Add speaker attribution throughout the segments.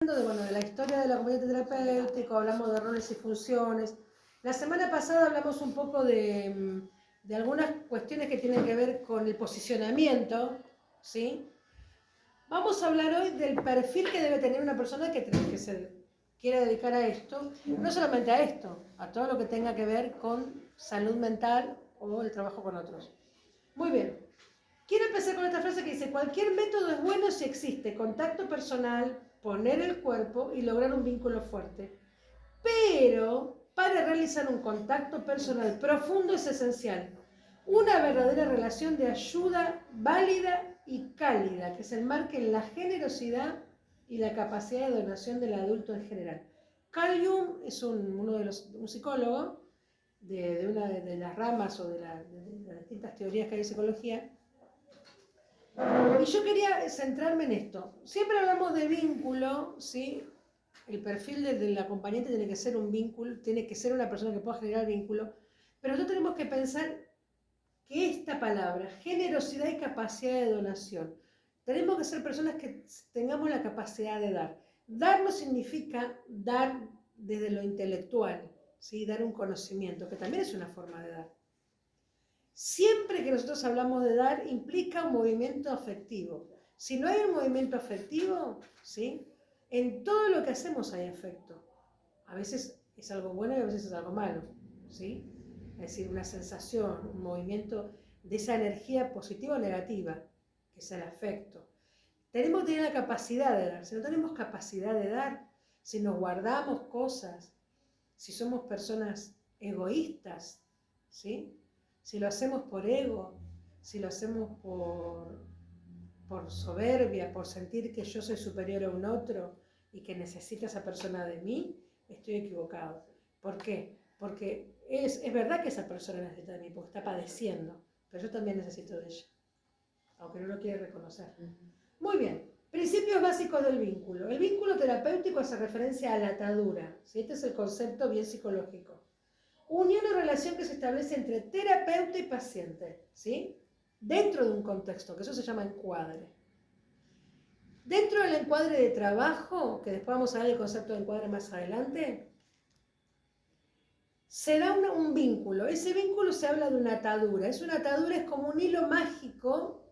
Speaker 1: De la historia del acompañante terapéutico, hablamos de roles y funciones. La semana pasada hablamos un poco de algunas cuestiones que tienen que ver con el posicionamiento, ¿sí? Vamos a hablar hoy del perfil que debe tener una persona que se quiere dedicar a esto, no solamente a esto, a todo lo que tenga que ver con salud mental o el trabajo con otros. Muy bien. Quiero empezar con esta frase que dice: cualquier método es bueno si existe contacto personal, poner el cuerpo y lograr un vínculo fuerte. Pero para realizar un contacto personal profundo es esencial una verdadera relación de ayuda válida y cálida que se enmarque en la generosidad y la capacidad de donación del adulto en general. Carl Jung es un psicólogo de una de las ramas o de las distintas teorías que hay de psicología. Y yo quería centrarme en esto. Siempre hablamos de vínculo, ¿sí? El perfil del acompañante tiene que ser un vínculo, tiene que ser una persona que pueda generar vínculo, pero nosotros tenemos que pensar que esta palabra, generosidad y capacidad de donación, tenemos que ser personas que tengamos la capacidad de dar. Dar no significa dar desde lo intelectual, ¿sí? Dar un conocimiento, que también es una forma de dar. Siempre que nosotros hablamos de dar, implica un movimiento afectivo. Si no hay un movimiento afectivo, ¿sí? En todo lo que hacemos hay afecto. A veces es algo bueno y a veces es algo malo, ¿sí? Es decir, una sensación, un movimiento de esa energía positiva o negativa, que es el afecto. Tenemos que tener la capacidad de dar. Si no tenemos capacidad de dar, si nos guardamos cosas, si somos personas egoístas, ¿sí? Si lo hacemos por ego, si lo hacemos por soberbia, por sentir que yo soy superior a un otro y que necesita esa persona de mí, estoy equivocado. ¿Por qué? Porque es verdad que esa persona necesita de mí, porque está padeciendo, pero yo también necesito de ella, aunque no lo quiere reconocer. Muy bien, principios básicos del vínculo. El vínculo terapéutico hace referencia a la atadura, ¿sí? Este es el concepto bien psicológico. Unión o relación que se establece entre terapeuta y paciente, ¿sí? Dentro de un contexto, que eso se llama encuadre. Dentro del encuadre de trabajo, que después vamos a ver el concepto de encuadre más adelante, se da un vínculo. Ese vínculo se habla de una atadura. Una atadura es como un hilo mágico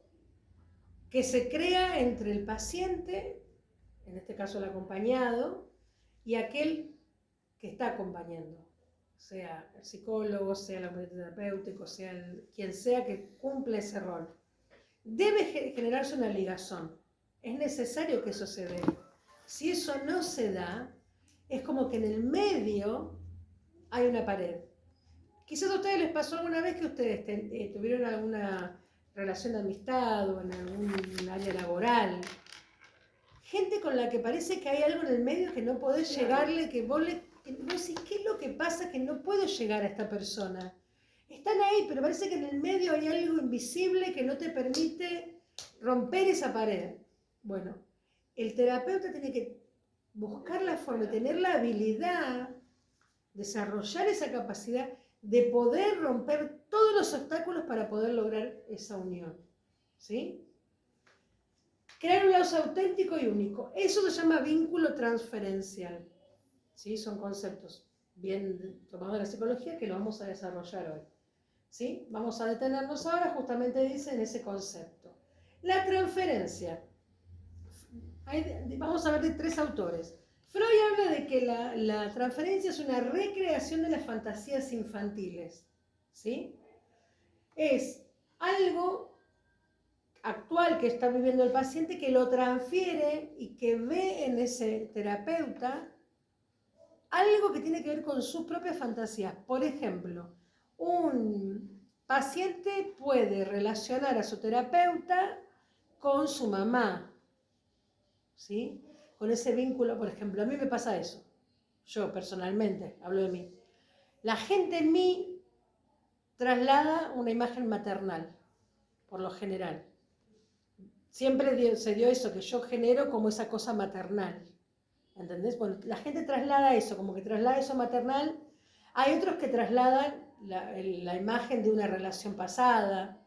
Speaker 1: que se crea entre el paciente, en este caso el acompañado, y aquel que está acompañando. Sea el psicólogo, sea el acompañante terapéutico, sea quien sea que cumple ese rol. Debe generarse una ligazón. Es necesario que eso se dé. Si eso no se da, es como que en el medio hay una pared. Quizás a ustedes les pasó alguna vez que ustedes tuvieron alguna relación de amistad o en algún área laboral. Gente con la que parece que hay algo en el medio que no podés llegarle, que vos decís, ¿qué es lo que pasa? Que no puedo llegar a esta persona. Están ahí, pero parece que en el medio hay algo invisible que no te permite romper esa pared. Bueno, el terapeuta tiene que buscar la forma y tener la habilidad, desarrollar esa capacidad de poder romper todos los obstáculos para poder lograr esa unión. ¿Sí? Crear un lazo auténtico y único. Eso se llama vínculo transferencial. ¿Sí? Son conceptos bien tomados de la psicología que lo vamos a desarrollar hoy. ¿Sí? Vamos a detenernos ahora, justamente dice en ese concepto. La transferencia. Vamos a ver de tres autores. Freud habla de que la transferencia es una recreación de las fantasías infantiles. ¿Sí? Es algo actual que está viviendo el paciente que lo transfiere y que ve en ese terapeuta algo que tiene que ver con sus propias fantasías. Por ejemplo, un paciente puede relacionar a su terapeuta con su mamá, ¿sí? Con ese vínculo, por ejemplo, a mí me pasa eso. Yo personalmente, hablo de mí. La gente en mí traslada una imagen maternal, por lo general. Siempre se dio eso, que yo genero como esa cosa maternal. ¿Entendés? Bueno, la gente traslada eso, como que traslada eso maternal. Hay otros que trasladan la imagen de una relación pasada.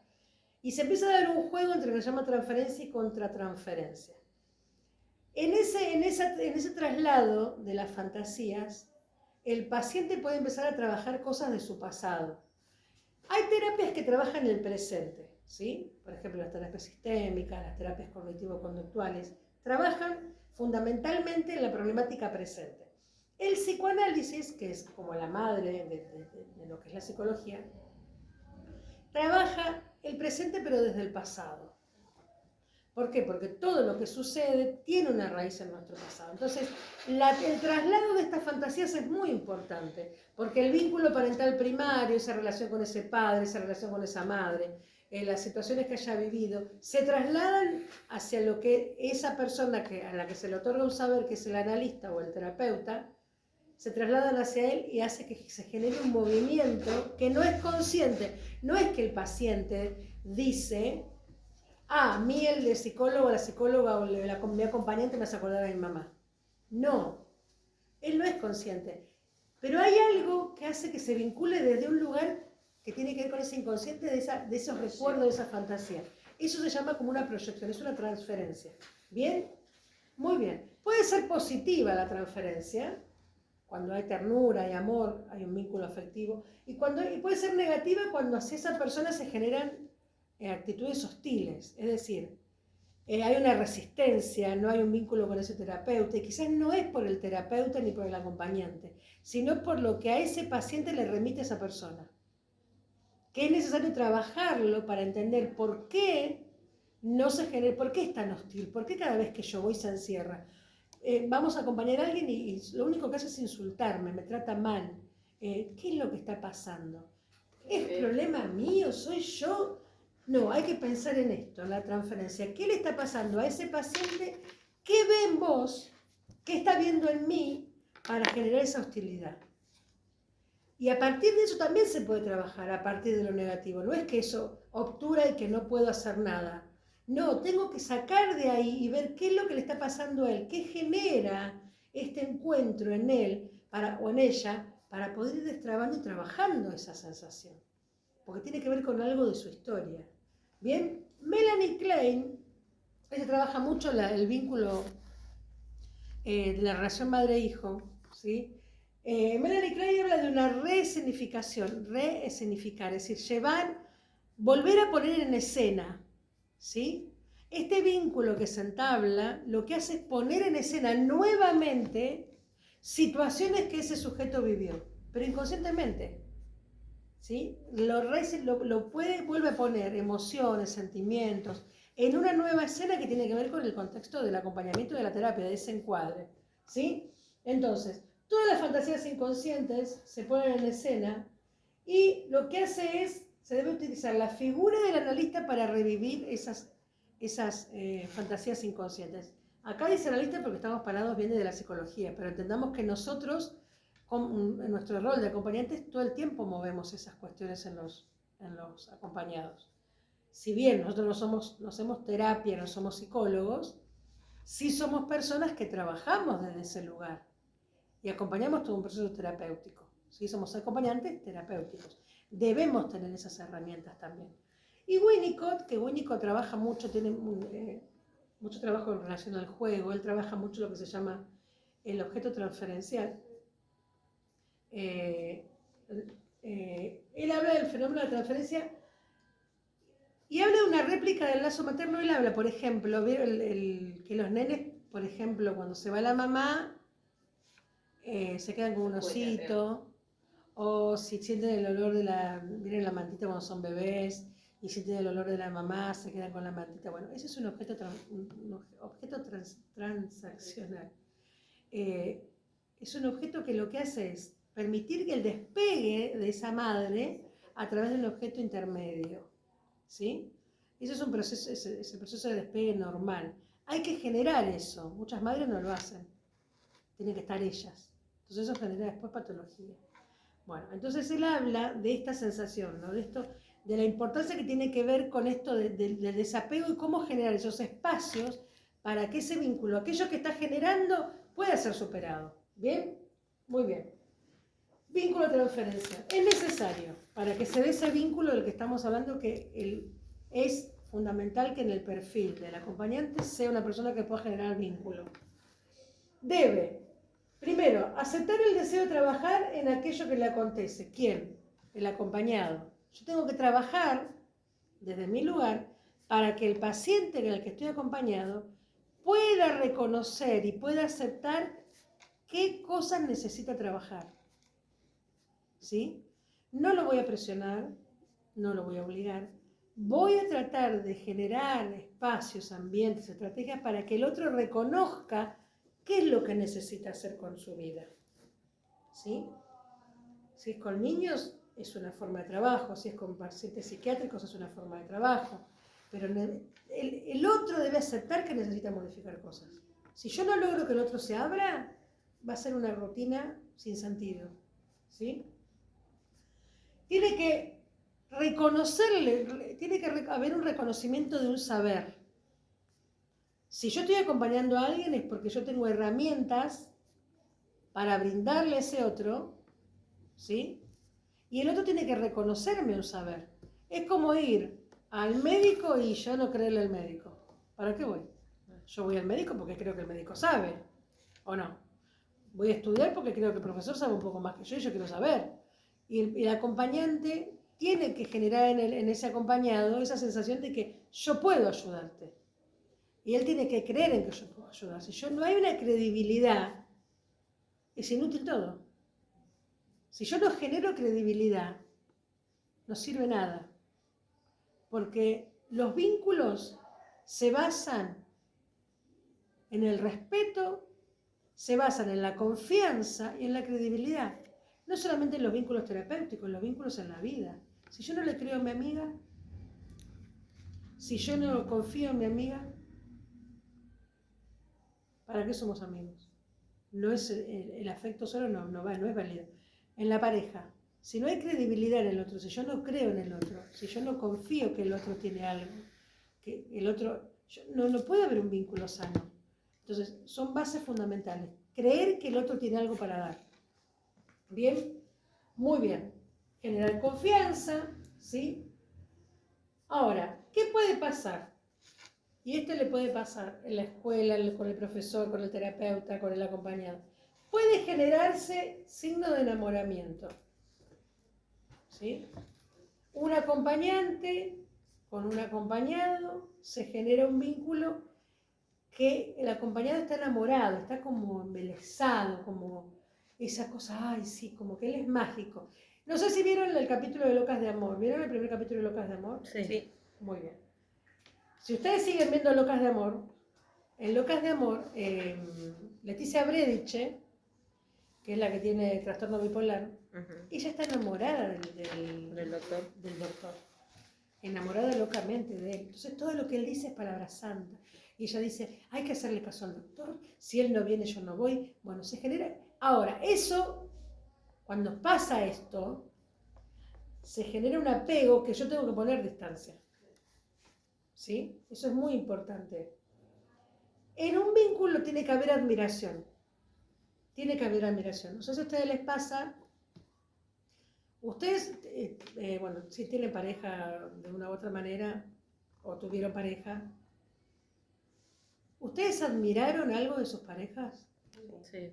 Speaker 1: Y se empieza a dar un juego entre lo que se llama transferencia y contratransferencia. En ese traslado de las fantasías, el paciente puede empezar a trabajar cosas de su pasado. Hay terapias que trabajan en el presente, ¿sí? Por ejemplo, las terapias sistémicas, las terapias cognitivo-conductuales, trabajan fundamentalmente en la problemática presente. El psicoanálisis, que es como la madre de lo que es la psicología, trabaja el presente pero desde el pasado. ¿Por qué? Porque todo lo que sucede tiene una raíz en nuestro pasado. Entonces, el traslado de estas fantasías es muy importante, porque el vínculo parental primario, esa relación con ese padre, esa relación con esa madre, las situaciones que haya vivido, se trasladan hacia lo que esa persona a la que se le otorga un saber, que es el analista o el terapeuta, se trasladan hacia él y hace que se genere un movimiento que no es consciente. No es que el paciente dice... a mí el de psicólogo, la psicóloga o mi acompañante me hace acordar a mi mamá. No, él no es consciente. Pero hay algo que hace que se vincule desde un lugar que tiene que ver con ese inconsciente de esos recuerdos, de esa fantasía. Eso se llama como una proyección, es una transferencia. ¿Bien? Muy bien. Puede ser positiva la transferencia, cuando hay ternura, hay amor, hay un vínculo afectivo, y puede ser negativa cuando hacia esa persona se generan actitudes hostiles, es decir, hay una resistencia, no hay un vínculo con ese terapeuta, y quizás no es por el terapeuta ni por el acompañante, sino por lo que a ese paciente le remite a esa persona. Que es necesario trabajarlo para entender por qué no se genera, por qué es tan hostil, por qué cada vez que yo voy se encierra. Vamos a acompañar a alguien y lo único que hace es insultarme, me trata mal. ¿Qué es lo que está pasando? ¿Es problema mío? ¿Soy yo? No, hay que pensar en esto, en la transferencia. ¿Qué le está pasando a ese paciente? ¿Qué ve en vos? ¿Qué está viendo en mí para generar esa hostilidad? Y a partir de eso también se puede trabajar, a partir de lo negativo. No es que eso obtura y que no puedo hacer nada. No, tengo que sacar de ahí y ver qué es lo que le está pasando a él, qué genera este encuentro en él o en ella para poder ir destrabando y trabajando esa sensación. Porque tiene que ver con algo de su historia. Bien, Melanie Klein, ella trabaja mucho el vínculo de la relación madre-hijo, ¿sí? Melanie Klein habla de una reescenificación, reescenificar, es decir, volver a poner en escena, ¿sí? Este vínculo que se entabla lo que hace es poner en escena nuevamente situaciones que ese sujeto vivió, pero inconscientemente. ¿Sí? Vuelve a poner emociones, sentimientos, en una nueva escena que tiene que ver con el contexto del acompañamiento de la terapia, de ese encuadre. ¿Sí? Entonces, todas las fantasías inconscientes se ponen en escena y lo que hace es, se debe utilizar la figura del analista para revivir esas fantasías inconscientes. Acá dice analista porque estamos parados bien de la psicología, pero entendamos que nosotros en nuestro rol de acompañantes todo el tiempo movemos esas cuestiones en los acompañados. Si bien nosotros no hacemos terapia, no somos psicólogos, sí somos personas que trabajamos desde ese lugar y acompañamos todo un proceso terapéutico. ¿Sí? Somos acompañantes terapéuticos. Debemos tener esas herramientas también. Y Winnicott, que Winnicott trabaja mucho, tiene mucho trabajo en relación al juego, él trabaja mucho lo que se llama el objeto transferencial. Él habla del fenómeno de la transferencia y habla de una réplica del lazo materno. Él habla, por ejemplo, que los nenes, por ejemplo, cuando se va la mamá, se quedan con un osito, o si sienten el olor miren la mantita cuando son bebés, y sienten el olor de la mamá, se quedan con la mantita. Bueno, ese es un objeto transaccional. Es un objeto que lo que hace es permitir que el despegue de esa madre a través de un objeto intermedio, ¿sí? Eso es un proceso, es el proceso de despegue normal. Hay que generar eso. Muchas madres no lo hacen. Tienen que estar ellas. Entonces eso genera después patología. Bueno, entonces él habla de esta sensación, ¿no? De la importancia que tiene que ver con esto del desapego y cómo generar esos espacios para que ese vínculo, aquello que está generando, pueda ser superado. ¿Bien? Muy bien. Vínculo de transferencia. Es necesario para que se dé ese vínculo del que estamos hablando, que es fundamental que en el perfil del acompañante sea una persona que pueda generar vínculo. Debe, primero, aceptar el deseo de trabajar en aquello que le acontece. ¿Quién? El acompañado. Yo tengo que trabajar desde mi lugar para que el paciente en el que estoy acompañado pueda reconocer y pueda aceptar qué cosas necesita trabajar. ¿Sí? No lo voy a presionar, no lo voy a obligar. Voy a tratar de generar espacios, ambientes, estrategias para que el otro reconozca qué es lo que necesita hacer con su vida. ¿Sí? Si es con niños, es una forma de trabajo. Si es con pacientes psiquiátricos, es una forma de trabajo. Pero el otro debe aceptar que necesita modificar cosas. Si yo no logro que el otro se abra, va a ser una rutina sin sentido. ¿Sí? Tiene que reconocerle, tiene que haber un reconocimiento de un saber. Si yo estoy acompañando a alguien es porque yo tengo herramientas para brindarle a ese otro, ¿sí? Y el otro tiene que reconocerme un saber. Es como ir al médico y yo no creerle al médico. ¿Para qué voy? Yo voy al médico porque creo que el médico sabe, ¿o no? Voy a estudiar porque creo que el profesor sabe un poco más que yo y yo quiero saber. Y el acompañante tiene que generar en ese acompañado esa sensación de que yo puedo ayudarte. Y él tiene que creer en que yo puedo ayudar. Si yo no hay una credibilidad, es inútil todo. Si yo no genero credibilidad, no sirve nada. Porque los vínculos se basan en el respeto, se basan en la confianza y en la credibilidad. No solamente en los vínculos terapéuticos, en los vínculos en la vida. Si yo no le creo a mi amiga, si yo no confío en mi amiga, ¿para qué somos amigos? No es el afecto solo, no es válido. En la pareja, si no hay credibilidad en el otro, si yo no creo en el otro, si yo no confío que el otro tiene algo, que el otro, no puede haber un vínculo sano. Entonces, son bases fundamentales. Creer que el otro tiene algo para dar. ¿Bien? Muy bien. Generar confianza, ¿sí? Ahora, ¿qué puede pasar? Y esto le puede pasar en la escuela, con el profesor, con el terapeuta, con el acompañado. Puede generarse signo de enamoramiento. ¿Sí? Un acompañante con un acompañado se genera un vínculo que el acompañado está enamorado, está como embelesado, como esa cosa, ay sí, como que él es mágico. No sé si vieron el capítulo de Locas de Amor. ¿Vieron el primer capítulo de Locas de Amor?
Speaker 2: Sí.
Speaker 1: Muy bien. Si ustedes siguen viendo Locas de Amor, en Locas de Amor, Leticia Brediche, que es la que tiene trastorno bipolar, ella está enamorada del doctor. Enamorada locamente de él. Entonces todo lo que él dice es palabra santa. Y ella dice, hay que hacerle caso al doctor, si él no viene yo no voy. Bueno, se genera... Ahora, eso, cuando pasa esto, se genera un apego que yo tengo que poner distancia. ¿Sí? Eso es muy importante. En un vínculo tiene que haber admiración. Tiene que haber admiración. No sé si a ustedes les pasa... Ustedes, bueno, si tienen pareja de una u otra manera, o tuvieron pareja, ¿ustedes admiraron algo de sus parejas?
Speaker 2: Sí.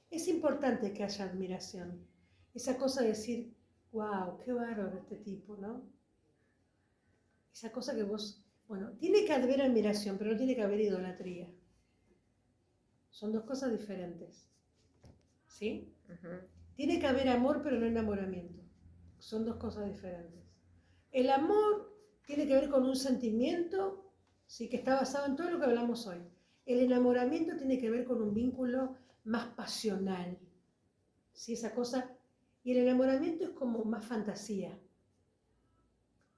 Speaker 1: Es importante que haya admiración. Esa cosa de decir, wow, qué bárbaro este tipo, ¿no? Esa cosa que vos... Bueno, tiene que haber admiración, pero no tiene que haber idolatría. Son dos cosas diferentes. ¿Sí? Tiene que haber amor, pero no enamoramiento. Son dos cosas diferentes. El amor tiene que ver con un sentimiento, ¿sí? Que está basado en todo lo que hablamos hoy. El enamoramiento tiene que ver con un vínculo más pasional, ¿sí? Esa cosa. Y el enamoramiento es como más fantasía.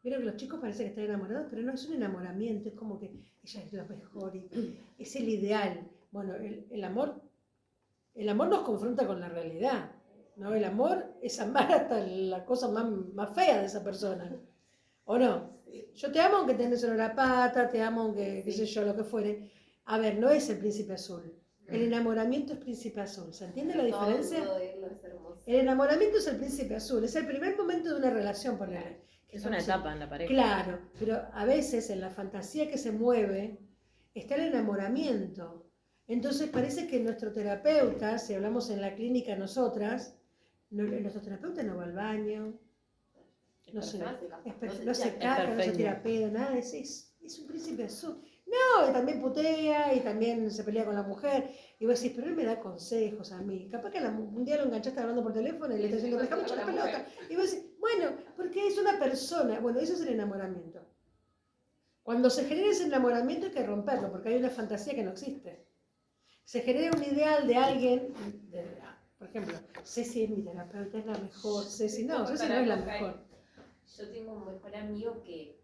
Speaker 1: Vieron que los chicos parece que están enamorados, pero no es un enamoramiento, es como que ella es lo mejor y es el ideal. Bueno, el amor nos confronta con la realidad, ¿no? El amor es amar hasta la cosa más fea de esa persona, ¿o no? Yo te amo aunque tenés en la pata, te amo aunque, qué sé yo, lo que fuere. A ver, no es el príncipe azul. El enamoramiento es príncipe azul. ¿Se entiende la diferencia? El enamoramiento es el príncipe azul. Es el primer momento de una relación, ponele.
Speaker 2: Es una etapa en la pareja.
Speaker 1: Claro, pero a veces en la fantasía que se mueve está el enamoramiento. Entonces parece que nuestro terapeuta, si hablamos en la clínica nosotras, nuestro terapeuta no va al baño, no se caca, no se tira pedo, nada, es un príncipe azul. No, y también putea, y también se pelea con la mujer, y vos decís, pero él me da consejos a mí. Capaz que un día lo enganchaste hablando por teléfono y le estás diciendo, déjame echar la pelota. Y vos decís, bueno, porque es una persona, bueno, eso es el enamoramiento. Cuando se genera ese enamoramiento hay que romperlo, porque hay una fantasía que no existe. Se genera un ideal de alguien, por ejemplo, Ceci es mi terapeuta, es la mejor, Ceci no es la mejor.
Speaker 3: Yo tengo un mejor amigo que,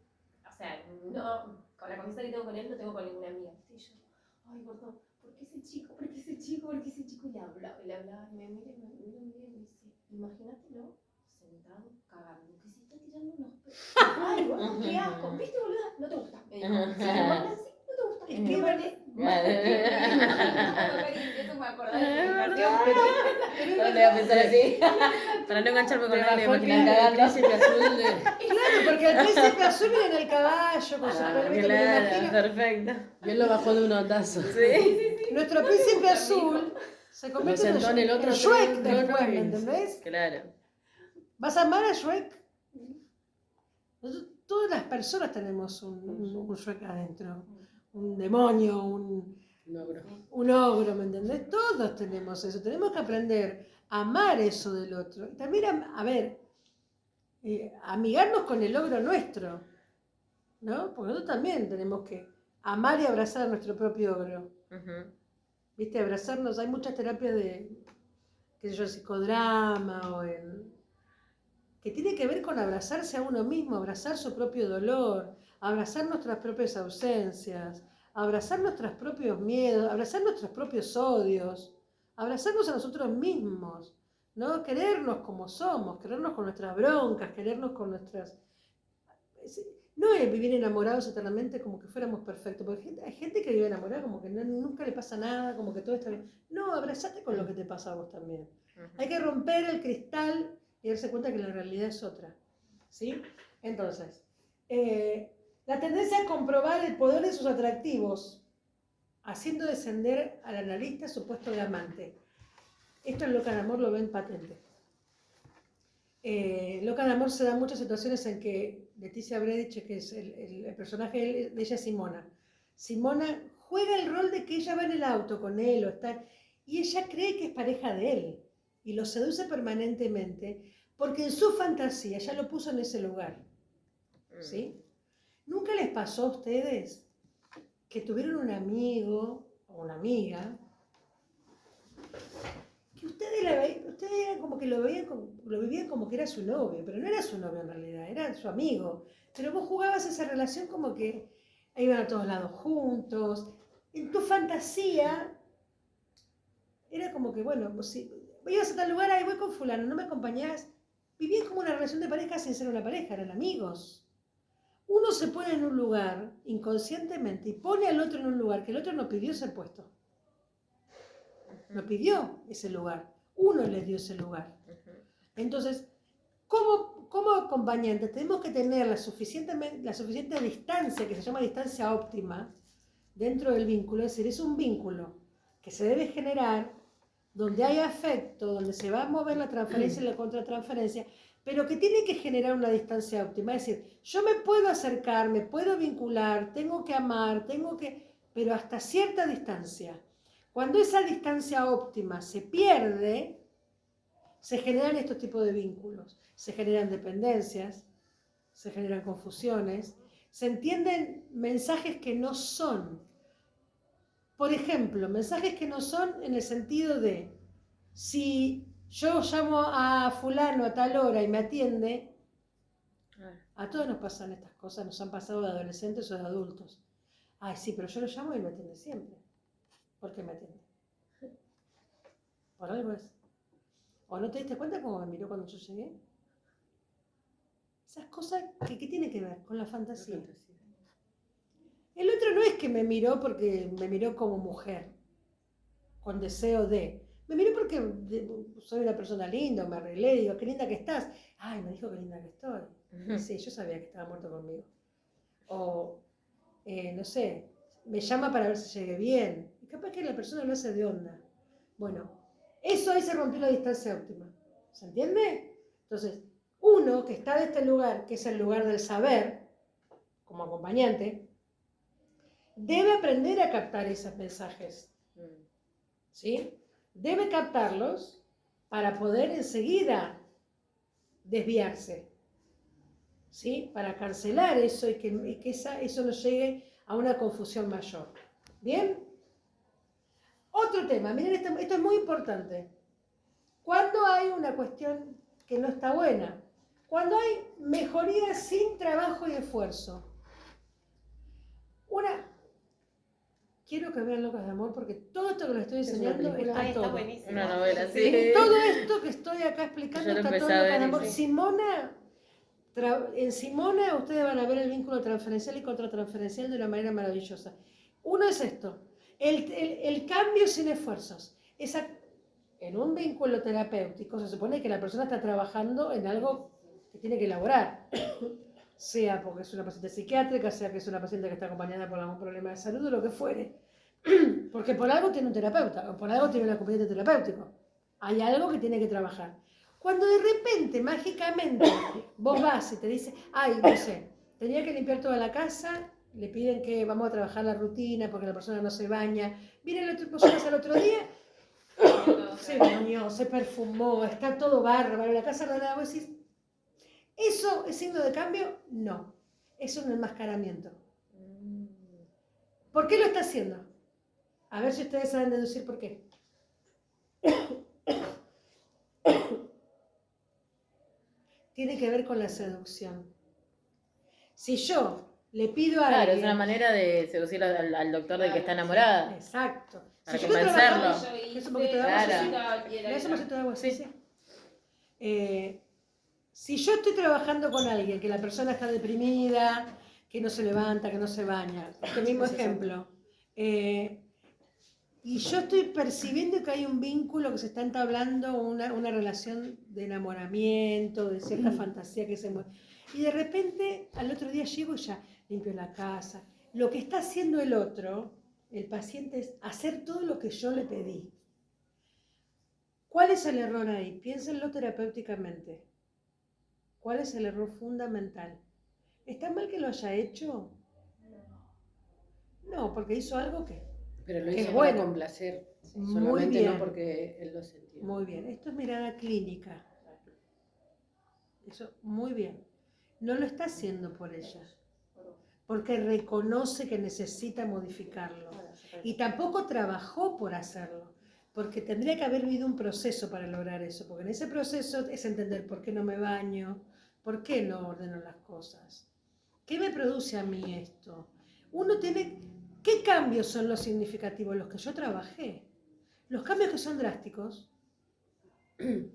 Speaker 3: o sea, no, con la confianza que tengo con él no tengo con ninguna amiga. Y yo, ay, gordo, ¿por qué ese chico? ¿Por qué ese chico? ¿Por qué ese chico? Y le hablaba, y me mira y me dice, imagínatelo sentado cagando, que se está tirando unos pedos. Ay, gordo, qué asco, ¿viste, boluda? No te gusta. Me dijo, si lo mandas así, no te gusta. Es que eso me acordaba de su canción,
Speaker 2: No le voy a pensar así. Para no engancharme con nadie, me imaginé cagando.
Speaker 1: Claro, porque el príncipe azul viene en el caballo con su pelo.
Speaker 2: Claro, perfecto.
Speaker 4: Y él lo bajó de un ondazo.
Speaker 2: Sí.
Speaker 1: Nuestro príncipe azul se convierte en el otro Shrek después, ¿me entendés?
Speaker 2: Claro.
Speaker 1: ¿Vas a amar a Shrek? Todas las personas tenemos un Shrek adentro. Un demonio, un ogro, ¿me entendés? Todos tenemos eso. Tenemos que aprender a amar eso del otro. Y también, amigarnos con el ogro nuestro, ¿no? Porque nosotros también tenemos que amar y abrazar a nuestro propio ogro. ¿Viste? Abrazarnos. Hay muchas terapias de, qué sé yo, psicodrama que tiene que ver con abrazarse a uno mismo, abrazar su propio dolor, abrazar nuestras propias ausencias, abrazar nuestros propios miedos, abrazar nuestros propios odios, abrazarnos a nosotros mismos, ¿no? Querernos como somos, querernos con nuestras broncas, querernos con nuestras... No es vivir enamorados eternamente como que fuéramos perfectos, porque hay gente que vive enamorada como que nunca le pasa nada, como que todo está bien. No, abrazate con lo que te pasa a vos también. Hay que romper el cristal y darse cuenta que la realidad es otra, ¿sí? Entonces, la tendencia a comprobar el poder de sus atractivos, haciendo descender al analista su puesto de amante. Esto en Loca de Amor lo ven patente. Loca de Amor se dan muchas situaciones en que Leticia Bredich, que es el personaje de ella, es Simona. Simona juega el rol de que ella va en el auto con él y ella cree que es pareja de él y lo seduce permanentemente porque en su fantasía ya lo puso en ese lugar. ¿Sí? ¿Nunca les pasó a ustedes que tuvieron un amigo o una amiga que ustedes eran como que lo vivían como que era su novio, pero no era su novio en realidad, era su amigo? Pero vos jugabas esa relación como que iban a todos lados juntos. En tu fantasía era como que, bueno, pues si ibas a tal lugar, ahí voy con fulano, ¿no me acompañás? Vivían como una relación de pareja sin ser una pareja, eran amigos. Uno se pone en un lugar inconscientemente y pone al otro en un lugar que el otro no pidió ser puesto. No pidió ese lugar. Uno le dio ese lugar. Entonces, como acompañantes tenemos que tener la suficiente distancia, que se llama distancia óptima, dentro del vínculo. Es decir, es un vínculo que se debe generar donde hay afecto, donde se va a mover la transferencia y la contratransferencia, pero que tiene que generar una distancia óptima. Es decir, yo me puedo acercar, me puedo vincular, tengo que amar, pero hasta cierta distancia. Cuando esa distancia óptima se pierde, se generan estos tipos de vínculos. Se generan dependencias, se generan confusiones, se entienden mensajes que no son. Por ejemplo, mensajes que no son en el sentido de, si yo llamo a fulano a tal hora y me atiende, a todos nos pasan estas cosas, nos han pasado de adolescentes o de adultos. Ay, sí, pero yo lo llamo y me atiende siempre. ¿Por qué me atiende? Por algo es. ¿O no te diste cuenta cómo me miró cuando yo llegué? Esas cosas, ¿qué tiene que ver con la fantasía? El otro no es que me miró porque me miró como mujer, con deseo de, Me miró porque soy una persona linda, me arreglé, digo, qué linda que estás. Ay, me dijo qué linda que estoy. Y sí, yo sabía que estaba muerto conmigo. O, no sé, me llama para ver si llegué bien. Y capaz que la persona lo hace de onda. Bueno, eso ahí se rompió la distancia óptima. ¿Se entiende? Entonces, uno que está de este lugar, que es el lugar del saber, como acompañante, debe aprender a captar esos mensajes. ¿Sí? Debe captarlos para poder enseguida desviarse, ¿sí? Para cancelar eso y que eso no llegue a una confusión mayor. ¿Bien? Otro tema, miren, esto es muy importante. Cuando hay una cuestión que no está buena, cuando hay mejoría sin trabajo y esfuerzo. Quiero que vean Locas de Amor porque todo esto que les estoy enseñando está
Speaker 3: Ay, está
Speaker 1: todo.
Speaker 3: buenísimo.
Speaker 2: Una novela, sí.
Speaker 1: Todo esto que estoy acá explicando
Speaker 2: Yo lo
Speaker 1: está
Speaker 2: empecé
Speaker 1: todo en
Speaker 2: a
Speaker 1: Locas
Speaker 2: ver
Speaker 1: de
Speaker 2: y
Speaker 1: Amor.
Speaker 2: sí.
Speaker 1: Simona, en Simona ustedes van a ver el vínculo transferencial y contratransferencial de una manera maravillosa. Uno es esto, el cambio sin esfuerzos. En un vínculo terapéutico se supone que la persona está trabajando en algo que tiene que elaborar. Sea porque es una paciente psiquiátrica, sea que es una paciente que está acompañada por algún problema de salud o lo que fuere. Porque por algo tiene un terapeuta, o por algo tiene un acompañante terapéutico. Hay algo que tiene que trabajar. Cuando de repente, mágicamente, vos vas y te dices, ay, no sé, tenía que limpiar toda la casa, le piden que vamos a trabajar la rutina porque la persona no se baña, viene la otra persona al otro día, se bañó, se perfumó, está todo bárbaro, la casa ordenada, vos decís, ¿eso es signo de cambio? No, es un enmascaramiento. ¿Por qué lo está haciendo? A ver si ustedes saben deducir por qué. Tiene que ver con la seducción. Si yo le pido a
Speaker 2: Claro,
Speaker 1: alguien...
Speaker 2: es una manera de seducir al doctor del que está enamorada.
Speaker 1: Exacto.
Speaker 2: Para
Speaker 1: Si yo
Speaker 2: convencerlo.
Speaker 1: trabajo- ¿Es un poquito de agua?
Speaker 2: Claro.
Speaker 1: Sí. ¿Le das un vasito de agua? Sí, sí. Si yo estoy trabajando con alguien, que la persona está deprimida, que no se levanta, que no se baña, este mismo ejemplo, y yo estoy percibiendo que hay un vínculo, que se está entablando una relación de enamoramiento, de cierta fantasía que se mueve, y de repente al otro día llego y ya limpio la casa. Lo que está haciendo el otro, el paciente, es hacer todo lo que yo le pedí. ¿Cuál es el error ahí? Piénsenlo terapéuticamente. ¿Cuál es el error fundamental? ¿Está mal que lo haya hecho? No, porque hizo algo que...
Speaker 4: Pero lo
Speaker 1: Qué
Speaker 4: hizo
Speaker 1: bueno.
Speaker 4: para complacer,
Speaker 1: Muy
Speaker 4: solamente
Speaker 1: bien.
Speaker 4: no porque él lo sentía.
Speaker 1: Muy bien, esto es mirada clínica. Eso, muy bien. No lo está haciendo por ella, porque reconoce que necesita modificarlo. Y tampoco trabajó por hacerlo, porque tendría que haber vivido un proceso para lograr eso, porque en ese proceso es entender por qué no me baño, por qué no ordeno las cosas, qué me produce a mí esto. Uno tiene, ¿qué cambios son los significativos? Los que yo trabajé. Los cambios que son drásticos,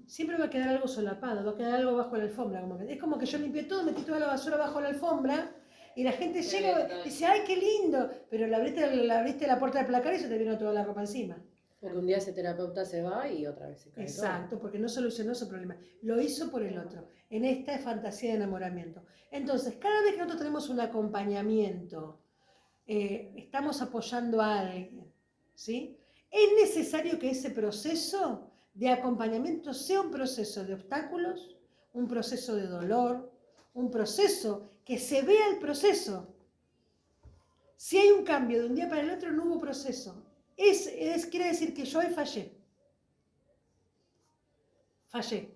Speaker 1: siempre va a quedar algo solapado, va a quedar algo bajo la alfombra. Es como que yo limpié todo, metí toda la basura bajo la alfombra y la gente llega y dice, ¡ay, qué lindo! Pero le abriste la puerta del placar y se te vino toda la ropa encima.
Speaker 4: Porque un día ese terapeuta se va y otra vez se cae
Speaker 1: Exacto,
Speaker 4: todo.
Speaker 1: porque no solucionó su problema. Lo hizo por el otro, en esta fantasía de enamoramiento. Entonces, cada vez que nosotros tenemos un acompañamiento, estamos apoyando a alguien, ¿sí? Es necesario que ese proceso de acompañamiento sea un proceso de obstáculos, un proceso de dolor, un proceso que se vea el proceso. Si hay un cambio de un día para el otro, no hubo proceso. Quiere decir que yo ahí fallé. Fallé.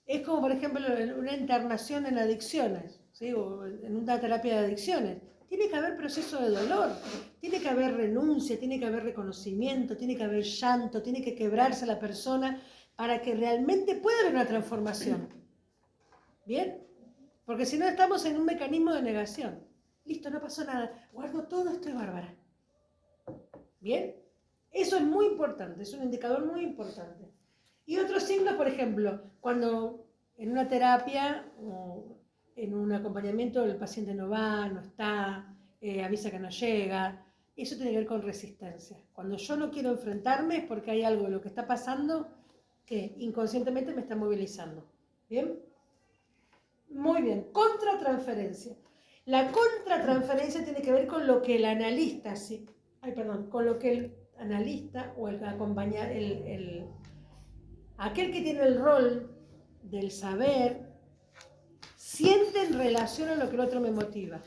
Speaker 1: Es como, por ejemplo, una internación en adicciones, ¿sí? O en una terapia de adicciones. Tiene que haber proceso de dolor, tiene que haber renuncia, tiene que haber reconocimiento, tiene que haber llanto, tiene que quebrarse la persona para que realmente pueda haber una transformación. ¿Bien? Porque si no estamos en un mecanismo de negación. Listo, no pasó nada, guardo todo, estoy bárbara. ¿Bien? Eso es muy importante, es un indicador muy importante. Y otros signos, por ejemplo, cuando en una terapia o en un acompañamiento el paciente no va, no está, avisa que no llega, eso tiene que ver con resistencia. Cuando yo no quiero enfrentarme es porque hay algo de lo que está pasando que inconscientemente me está movilizando. ¿Bien? Muy bien. Contratransferencia. La contratransferencia tiene que ver con lo que el analista, sí, con lo que el analista o el acompañar, aquel que tiene el rol del saber, siente en relación a lo que el otro me motiva.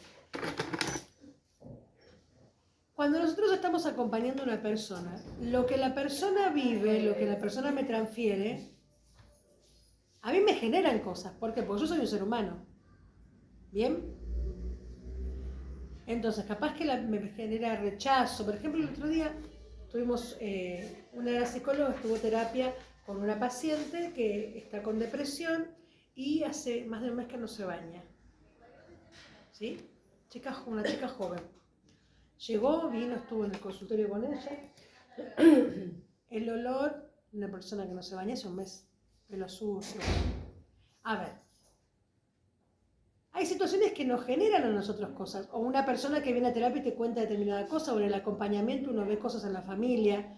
Speaker 1: Cuando nosotros estamos acompañando a una persona, lo que la persona vive, lo que la persona me transfiere, a mí me generan cosas. ¿Por qué? Porque yo soy un ser humano. ¿Bien? Entonces, capaz que me genera rechazo. Por ejemplo, el otro día tuvimos, una psicóloga estuvo terapia con una paciente que está con depresión y hace más de un mes que no se baña. ¿Sí? Una chica joven. Llegó, vino, estuvo en el consultorio con ella. El olor de una persona que no se baña hace un mes. Pelo sucio. A ver. Hay situaciones que nos generan a nosotros cosas, o una persona que viene a terapia y te cuenta determinada cosa, o en el acompañamiento uno ve cosas en la familia.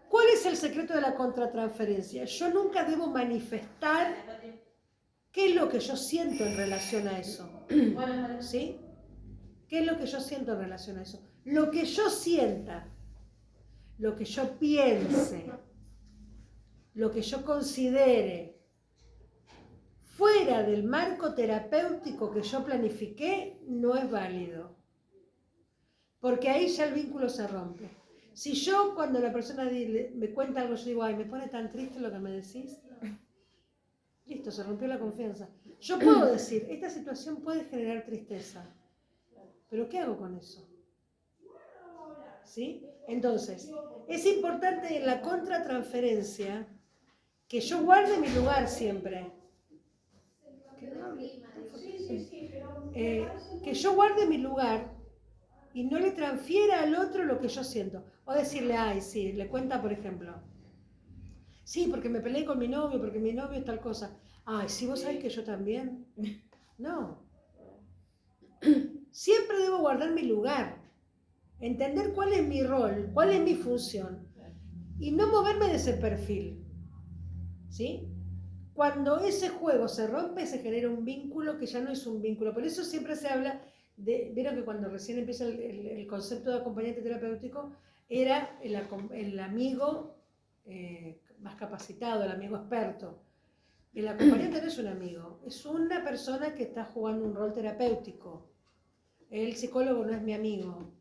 Speaker 1: ¿Cuál es el secreto de la contratransferencia? Yo nunca debo manifestar qué es lo que yo siento en relación a eso. ¿Sí? ¿Qué es lo que yo siento en relación a eso? Lo que yo sienta, lo que yo piense, lo que yo considere, fuera del marco terapéutico que yo planifiqué, no es válido. Porque ahí ya el vínculo se rompe. Si yo, cuando la persona me cuenta algo, yo digo, ay, me pone tan triste lo que me decís. Listo, se rompió la confianza. Yo puedo decir, esta situación puede generar tristeza. Pero ¿qué hago con eso? ¿Sí? Entonces, es importante en la contratransferencia que yo guarde mi lugar siempre. Que yo guarde mi lugar y no le transfiera al otro lo que yo siento. O decirle, ay, sí, le cuenta, por ejemplo, sí, porque me peleé con mi novio, porque mi novio es tal cosa. Ay, sí, vos sabés que yo también. No. Siempre debo guardar mi lugar, entender cuál es mi rol, cuál es mi función y no moverme de ese perfil. ¿Sí? Cuando ese juego se rompe, se genera un vínculo que ya no es un vínculo. Por eso siempre se habla de, vieron que cuando recién empieza el concepto de acompañante terapéutico, era el amigo más capacitado, el amigo experto. El acompañante no es un amigo, es una persona que está jugando un rol terapéutico. El psicólogo no es mi amigo.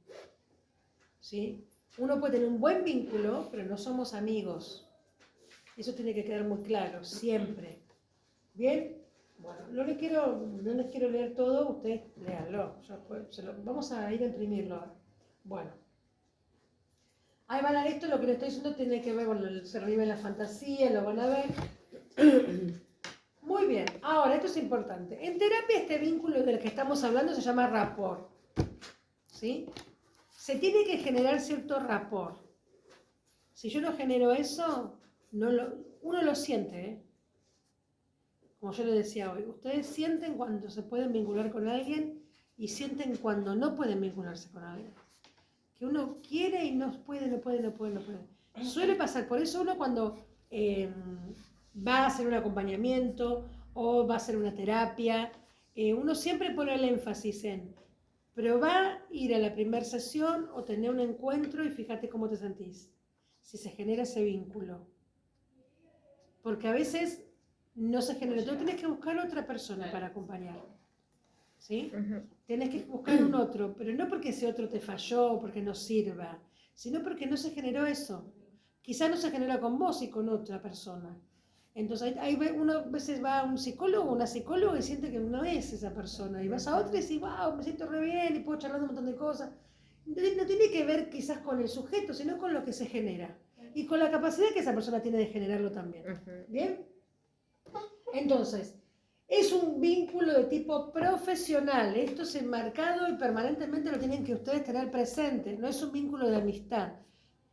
Speaker 1: ¿Sí? Uno puede tener un buen vínculo, pero no somos amigos. Eso tiene que quedar muy claro, siempre. ¿Bien? Bueno, no les quiero leer todo, ustedes léanlo. Vamos a ir a imprimirlo. Bueno. Ahí van a ver esto, lo que les estoy diciendo tiene que ver con se revive la fantasía, lo van a ver. Muy bien, ahora esto es importante. En terapia este vínculo del que estamos hablando se llama rapport. ¿Sí? Se tiene que generar cierto rapport. Si yo no genero eso, uno lo siente, ¿eh? Como yo les decía hoy, ustedes sienten cuando se pueden vincular con alguien y sienten cuando no pueden vincularse con alguien. Que uno quiere y no puede. Suele pasar, por eso uno cuando va a hacer un acompañamiento o va a hacer una terapia, uno siempre pone el énfasis en, pero va a ir a la primera sesión o tener un encuentro y fíjate cómo te sentís, si se genera ese vínculo. Porque a veces no se genera, tú tienes que buscar otra persona para acompañar. ¿Sí? Tienes que buscar un otro, pero no porque ese otro te falló, porque no sirva, sino porque no se generó eso. Quizás no se genera con vos y con otra persona. Entonces, uno a veces va a un psicólogo o una psicóloga y siente que no es esa persona. Y vas a otra y decís, wow, me siento re bien y puedo charlar un montón de cosas. Entonces, no tiene que ver quizás con el sujeto, sino con lo que se genera. Y con la capacidad que esa persona tiene de generarlo también. ¿Bien? Entonces, es un vínculo de tipo profesional. Esto es enmarcado y permanentemente lo tienen que ustedes tener presente. No es un vínculo de amistad.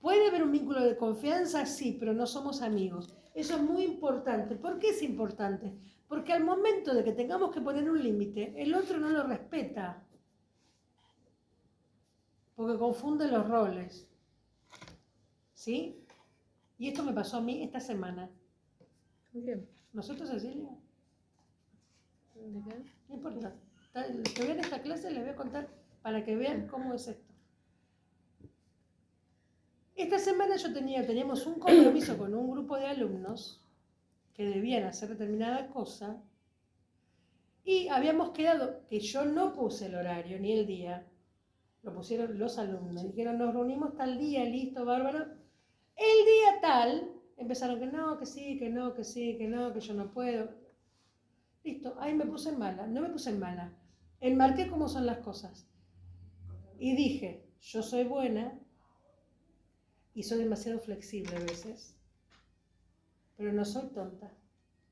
Speaker 1: Puede haber un vínculo de confianza, sí, pero no somos amigos. Eso es muy importante. ¿Por qué es importante? Porque al momento de que tengamos que poner un límite, el otro no lo respeta. porque confunde los roles. ¿Sí? Y esto me pasó a mí esta semana.
Speaker 2: Bien.
Speaker 1: ¿Nosotros, Cecilia?
Speaker 2: ¿De qué?
Speaker 1: No importa. Los que vean esta clase les voy a contar para que vean cómo es esto. Esta semana teníamos un compromiso con un grupo de alumnos que debían hacer determinada cosa y habíamos quedado que yo no puse el horario ni el día, lo pusieron los alumnos. Dijeron, nos reunimos tal día, listo, bárbaro. El día tal, empezaron que no, que sí, que no, que sí, que no, que yo no puedo. Listo, ahí me puse en mala, no me puse en mala. Enmarqué cómo son las cosas. Y dije, yo soy buena y soy demasiado flexible a veces, pero no soy tonta.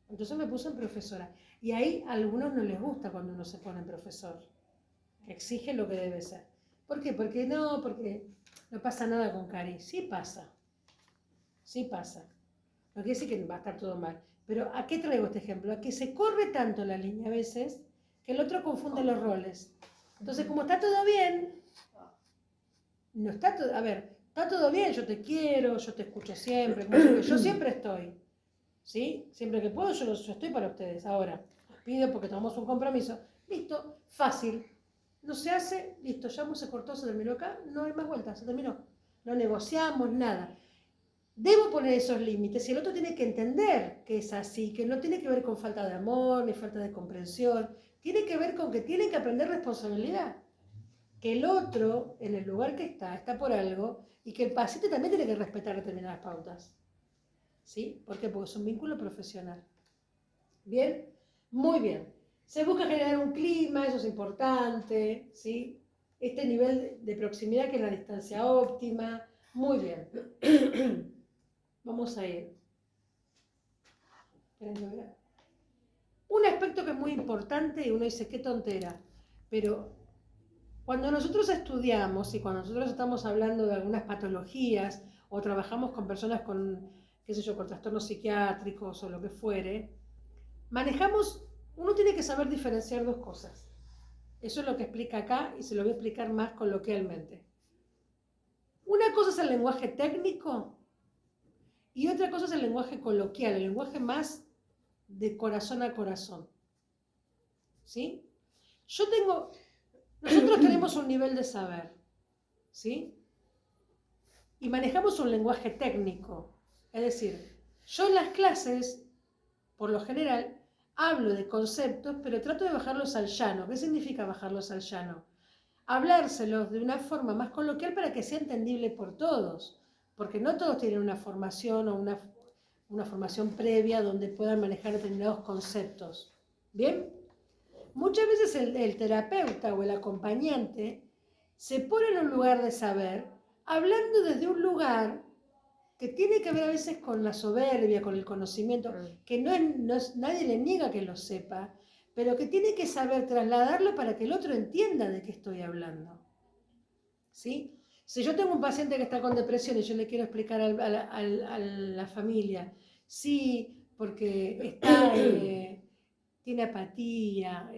Speaker 1: Entonces me puse en profesora. Y ahí a algunos no les gusta cuando uno se pone en profesor, que exige lo que debe ser. ¿Por qué? Porque no pasa nada con Cari. Sí pasa. Sí pasa. No quiere decir que va a estar todo mal. Pero ¿a qué traigo este ejemplo? A que se corre tanto la línea a veces que el otro confunde los roles. Entonces, como está todo bien, no está todo, a ver, está todo bien, yo te quiero, yo te escucho siempre, yo siempre estoy, ¿sí? Siempre que puedo, yo estoy para ustedes. Ahora, os pido porque tomamos un compromiso. Listo, fácil. No se hace, listo, ya se cortó, se terminó acá, no hay más vueltas, se terminó. No negociamos, nada. Debo poner esos límites y el otro tiene que entender que es así, que no tiene que ver con falta de amor ni falta de comprensión, tiene que ver con que tienen que aprender responsabilidad. Que el otro, en el lugar que está por algo, y que el paciente también tiene que respetar determinadas pautas. ¿Sí? ¿Por qué? Porque es un vínculo profesional. ¿Bien? Muy bien. Se busca generar un clima, eso es importante, ¿sí? Este nivel de proximidad que es la distancia óptima. Muy bien. Vamos a ir. Un aspecto que es muy importante y uno dice, qué tontera, pero cuando nosotros estudiamos y cuando nosotros estamos hablando de algunas patologías o trabajamos con personas con, qué sé yo, con trastornos psiquiátricos o lo que fuere, uno tiene que saber diferenciar dos cosas. Eso es lo que explica acá y se lo voy a explicar más coloquialmente. Una cosa es el lenguaje técnico y otra cosa es el lenguaje coloquial, el lenguaje más de corazón a corazón. ¿Sí? Nosotros tenemos un nivel de saber, ¿sí? Y manejamos un lenguaje técnico. Es decir, yo en las clases, por lo general, hablo de conceptos, pero trato de bajarlos al llano. ¿Qué significa bajarlos al llano? Hablárselos de una forma más coloquial para que sea entendible por todos, porque no todos tienen una formación o una formación previa donde puedan manejar determinados conceptos. ¿Bien? Muchas veces el terapeuta o el acompañante se pone en un lugar de saber, hablando desde un lugar que tiene que ver a veces con la soberbia, con el conocimiento, que nadie le niega que lo sepa, pero que tiene que saber trasladarlo para que el otro entienda de qué estoy hablando. ¿Sí? Si yo tengo un paciente que está con depresión y yo le quiero explicar a la familia, sí, porque tiene apatía,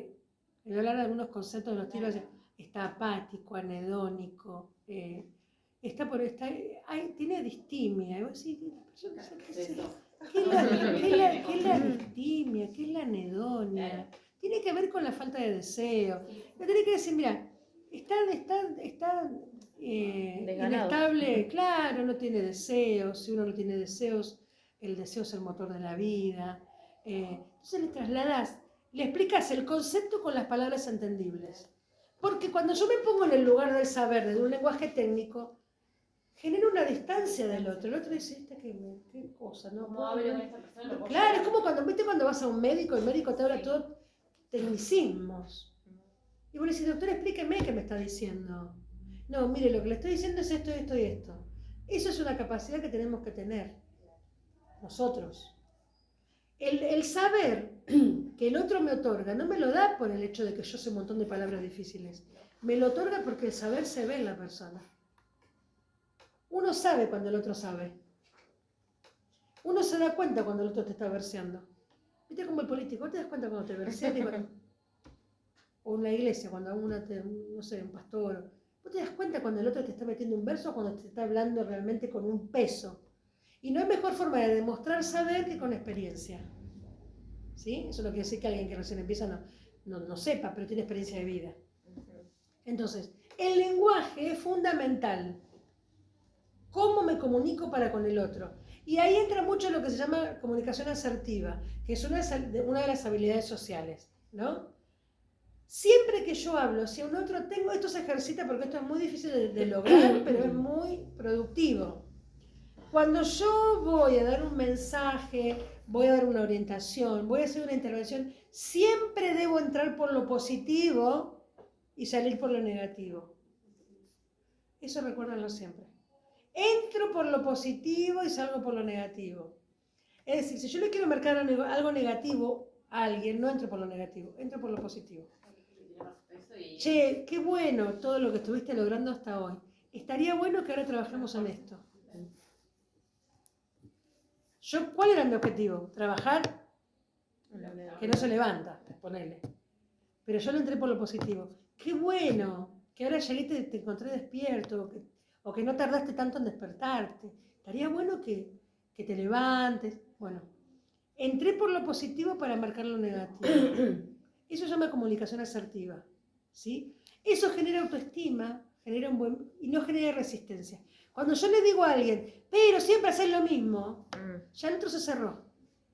Speaker 1: voy a hablar de algunos conceptos de los tiros, está apático, anhedónico, tiene distimia. Y vos decís, ¿qué es la distimia? ¿Qué es la anedonia? Tiene que ver con la falta de deseo. Le tenés que decir, mira, está inestable, claro, no tiene deseos. Si uno no tiene deseos, el deseo es el motor de la vida. Entonces le trasladás, le explicas el concepto con las palabras entendibles. Porque cuando yo me pongo en el lugar del saber, de un lenguaje técnico, genera una distancia del otro. El otro dice, qué cosa, ¿no?
Speaker 3: ¿Cómo hablo con esta persona? No
Speaker 1: Claro, es como cuando vas a un médico, el médico te habla todo tecnicismos. Y vos le decís, doctor, explíqueme qué me está diciendo. No, mire, lo que le estoy diciendo es esto, esto y esto. Eso es una capacidad que tenemos que tener nosotros. El saber que el otro me otorga no me lo da por el hecho de que yo sé un montón de palabras difíciles. Me lo otorga porque el saber se ve en la persona. Uno sabe cuando el otro sabe. Uno se da cuenta cuando el otro te está verseando. ¿Viste como el político? ¿Te das cuenta cuando te versean? O en la iglesia, cuando no sé, un pastor Vos te das cuenta cuando el otro te está metiendo un verso o cuando te está hablando realmente con un peso. Y no hay mejor forma de demostrar saber que con experiencia. ¿Sí? Eso no quiere decir que alguien que recién empieza no sepa, pero tiene experiencia de vida. Entonces, el lenguaje es fundamental. ¿Cómo me comunico para con el otro? Y ahí entra mucho lo que se llama comunicación asertiva, que es una de las habilidades sociales, ¿no? Siempre que yo hablo hacia un otro, esto se ejercita porque esto es muy difícil de lograr, pero es muy productivo. Cuando yo voy a dar un mensaje, voy a dar una orientación, voy a hacer una intervención, siempre debo entrar por lo positivo y salir por lo negativo. Eso recuérdenlo siempre. Entro por lo positivo y salgo por lo negativo. Es decir, si yo le quiero marcar algo negativo a alguien, no entro por lo negativo, entro por lo positivo. Che, qué bueno todo lo que estuviste logrando hasta hoy. Estaría bueno que ahora trabajemos en esto. ¿Cuál era mi objetivo? Trabajar que no se levanta, ponele. Pero yo lo entré por lo positivo. Qué bueno que ahora llegué y te encontré despierto, o que no tardaste tanto en despertarte. Estaría bueno que te levantes. Bueno, entré por lo positivo para marcar lo negativo. Eso se llama comunicación asertiva, ¿sí? Eso genera autoestima, y no genera resistencia. Cuando yo le digo a alguien, pero siempre haces lo mismo, ya el otro se cerró,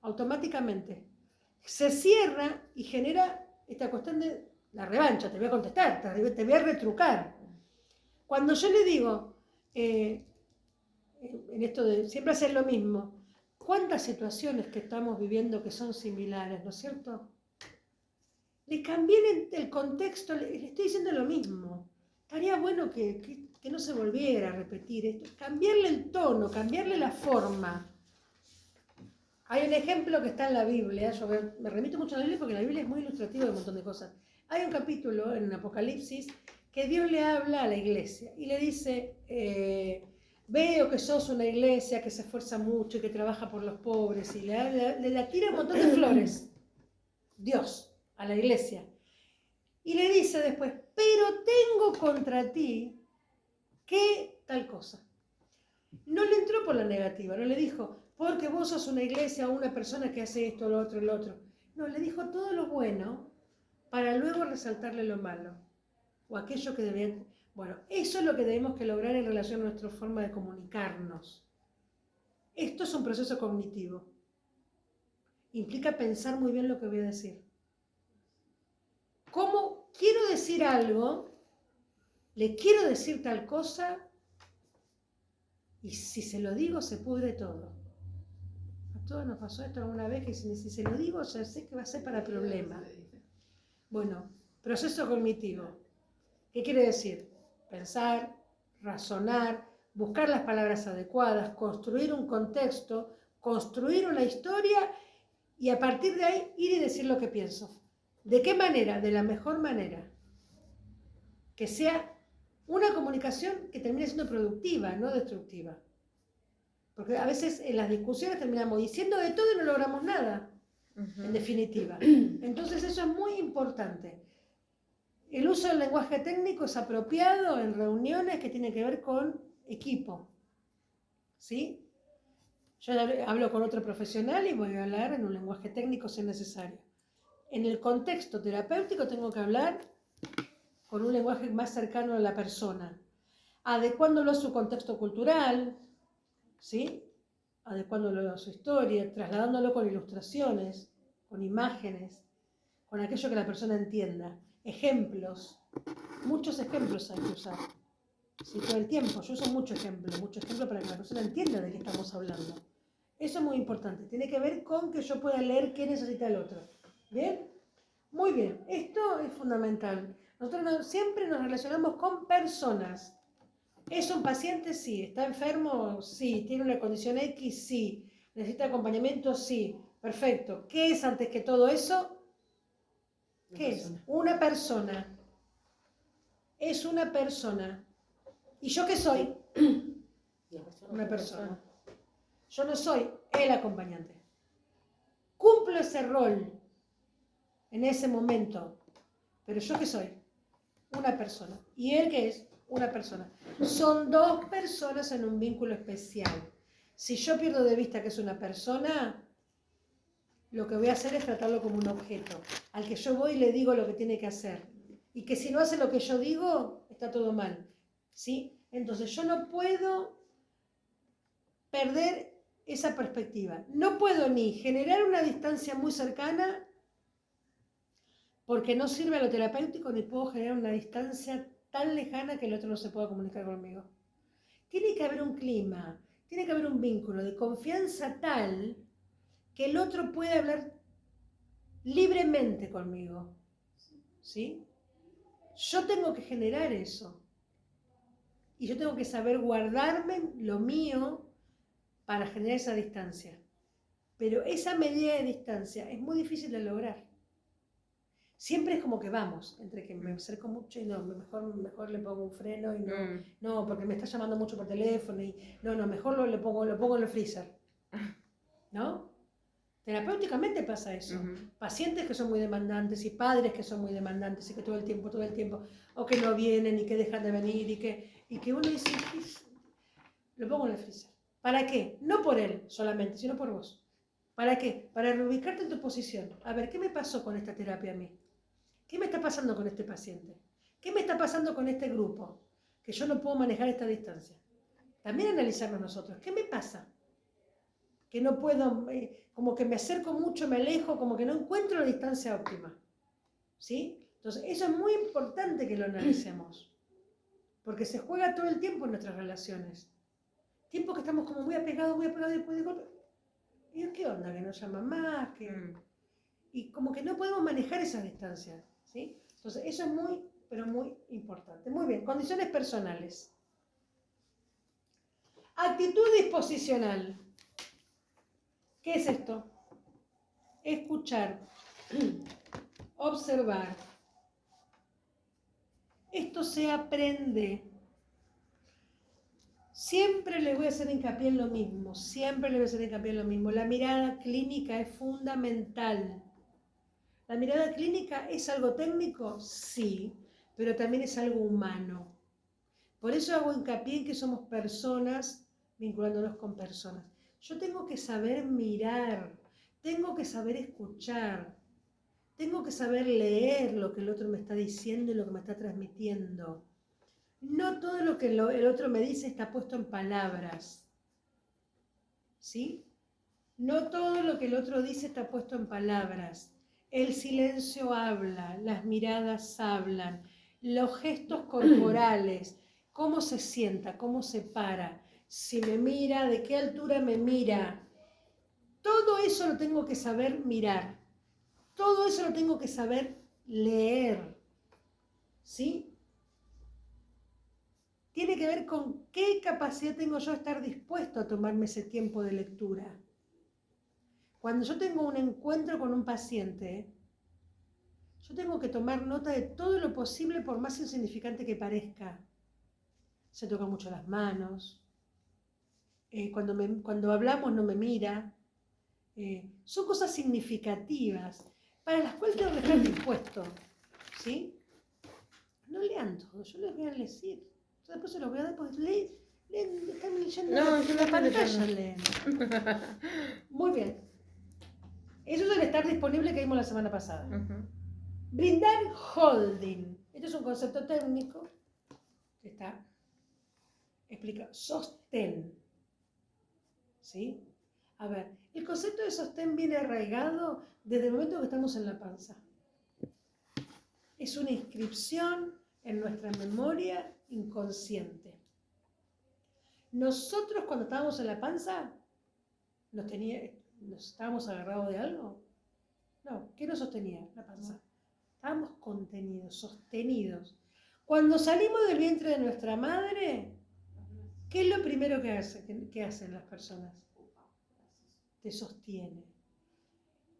Speaker 1: automáticamente. Se cierra y genera esta cuestión de la revancha, te voy a contestar, te voy a retrucar. Cuando yo le digo, en esto de siempre hacer lo mismo, ¿cuántas situaciones que estamos viviendo que son similares, ¿no es cierto? Le cambié el contexto, le estoy diciendo lo mismo. Estaría bueno que no se volviera a repetir esto, cambiarle el tono, cambiarle la forma. Hay un ejemplo que está en la Biblia, yo me remito mucho a la Biblia porque la Biblia es muy ilustrativa de un montón de cosas. Hay un capítulo en Apocalipsis que Dios le habla a la iglesia y le dice, veo que sos una iglesia que se esfuerza mucho y que trabaja por los pobres, y le tira un montón de flores, Dios, a la iglesia. Y le dice después, pero tengo contra ti que tal cosa. No le entró por la negativa, no le dijo, porque vos sos una iglesia o una persona que hace esto, lo otro, lo otro. No, le dijo todo lo bueno para luego resaltarle lo malo. O aquello que debían... Bueno, eso es lo que debemos que lograr en relación a nuestra forma de comunicarnos. Esto es un proceso cognitivo. Implica pensar muy bien lo que voy a decir. ¿Cómo quiero decir algo? Le quiero decir tal cosa y si se lo digo se pudre todo. A todos nos pasó esto alguna vez que si se lo digo ya sé que va a ser para problema. Bueno, proceso cognitivo. ¿Qué quiere decir? Pensar, razonar, buscar las palabras adecuadas, construir un contexto, construir una historia y a partir de ahí ir y decir lo que pienso. ¿De qué manera? De la mejor manera. Que sea una comunicación que termine siendo productiva, no destructiva. Porque a veces en las discusiones terminamos diciendo de todo y no logramos nada, en definitiva. Entonces eso es muy importante. El uso del lenguaje técnico es apropiado en reuniones que tienen que ver con equipo. ¿Sí? Yo hablo con otro profesional y voy a hablar en un lenguaje técnico si es necesario. En el contexto terapéutico tengo que hablar con un lenguaje más cercano a la persona, adecuándolo a su contexto cultural, ¿sí? Adecuándolo a su historia, trasladándolo con ilustraciones, con imágenes, con aquello que la persona entienda. Ejemplos, muchos ejemplos hay que usar. ¿Sí? Todo el tiempo, yo uso mucho ejemplo para que la persona entienda de qué estamos hablando. Eso es muy importante, tiene que ver con que yo pueda leer qué necesita el otro. ¿Bien? Muy bien, esto es fundamental. Nosotros siempre nos relacionamos con personas. ¿Es un paciente? Sí. ¿Está enfermo? Sí. ¿Tiene una condición X? Sí. ¿Necesita acompañamiento? Sí. Perfecto. ¿Qué es antes que todo eso? ¿Qué es? Una persona. Es una persona. ¿Y yo qué soy? Una persona. Yo no soy el acompañante. Cumplo ese rol en ese momento. Pero ¿yo qué soy? Una persona. ¿Y él qué es? una persona. Son dos personas en un vínculo especial. Si yo pierdo de vista que es una persona, lo que voy a hacer es tratarlo como un objeto, al que yo voy y le digo lo que tiene que hacer. Y que si no hace lo que yo digo, está todo mal. ¿Sí? Entonces yo no puedo perder esa perspectiva. No puedo ni generar una distancia muy cercana, porque no sirve a lo terapéutico, ni puedo generar una distancia tan lejana que el otro no se pueda comunicar conmigo. Tiene que haber un clima, tiene que haber un vínculo de confianza tal que el otro pueda hablar libremente conmigo. ¿Sí? Yo tengo que generar eso. Y yo tengo que saber guardarme lo mío para generar esa distancia. Pero esa medida de distancia es muy difícil de lograr. Siempre es como que vamos, entre que me acerco mucho y no, mejor le pongo un freno y no, porque me está llamando mucho por teléfono y mejor lo pongo en el freezer. ¿No? Terapéuticamente pasa eso. Pacientes que son muy demandantes y padres que son muy demandantes y que todo el tiempo, o que no vienen y que dejan de venir y que uno dice, lo pongo en el freezer. ¿Para qué? No por él solamente, sino por vos. ¿Para qué? Para reubicarte en tu posición. A ver, ¿qué me pasó con esta terapia a mí? ¿Qué me está pasando con este paciente? ¿Qué me está pasando con este grupo? Que yo no puedo manejar esta distancia. También analizarnos nosotros. ¿Qué me pasa? Que no puedo, como que me acerco mucho, me alejo, como que no encuentro la distancia óptima. ¿Sí? Entonces, eso es muy importante que lo analicemos. Porque se juega todo el tiempo en nuestras relaciones. Tiempo que estamos como muy apegados y después de golpe. ¿Y qué onda? Que no llama más, y como que no podemos manejar esas distancias. ¿Sí? Entonces, eso es muy, pero muy importante. Muy bien, condiciones personales. Actitud disposicional. ¿Qué es esto? Escuchar, observar. Esto se aprende. Siempre le voy a hacer hincapié en lo mismo, La mirada clínica es fundamental. ¿La mirada clínica es algo técnico? Sí, pero también es algo humano. Por eso hago hincapié en que somos personas vinculándonos con personas. Yo tengo que saber mirar, tengo que saber escuchar, tengo que saber leer lo que el otro me está diciendo y lo que me está transmitiendo. No todo lo que el otro me dice está puesto en palabras. ¿Sí? No todo lo que el otro dice está puesto en palabras. El silencio habla, las miradas hablan, los gestos corporales, cómo se sienta, cómo se para, si me mira, de qué altura me mira. Todo eso lo tengo que saber mirar. Todo eso lo tengo que saber leer. ¿Sí? Tiene que ver con qué capacidad tengo yo de estar dispuesto a tomarme ese tiempo de lectura. Cuando yo tengo un encuentro con un paciente, yo tengo que tomar nota de todo lo posible, por más insignificante que parezca. Se toca mucho las manos, cuando hablamos no me mira. Son cosas significativas para las cuales tengo que estar dispuesto. ¿Sí? No lean todo, yo les voy a decir. Después se los voy a dar, pues están leyendo la pantalla. Leen. Muy bien. Eso es el estar disponible que vimos la semana pasada. Brindar holding. Este es un concepto técnico que está explicado. Sostén. ¿Sí? A ver, el concepto de sostén viene arraigado desde el momento que estamos en la panza. Es una inscripción en nuestra memoria inconsciente. Nosotros cuando estábamos en la panza, ¿nos estábamos agarrados de algo? No, ¿qué nos sostenía? La panza. Estábamos contenidos, sostenidos. Cuando salimos del vientre de nuestra madre, ¿qué es lo primero que hacen las personas? Te sostiene.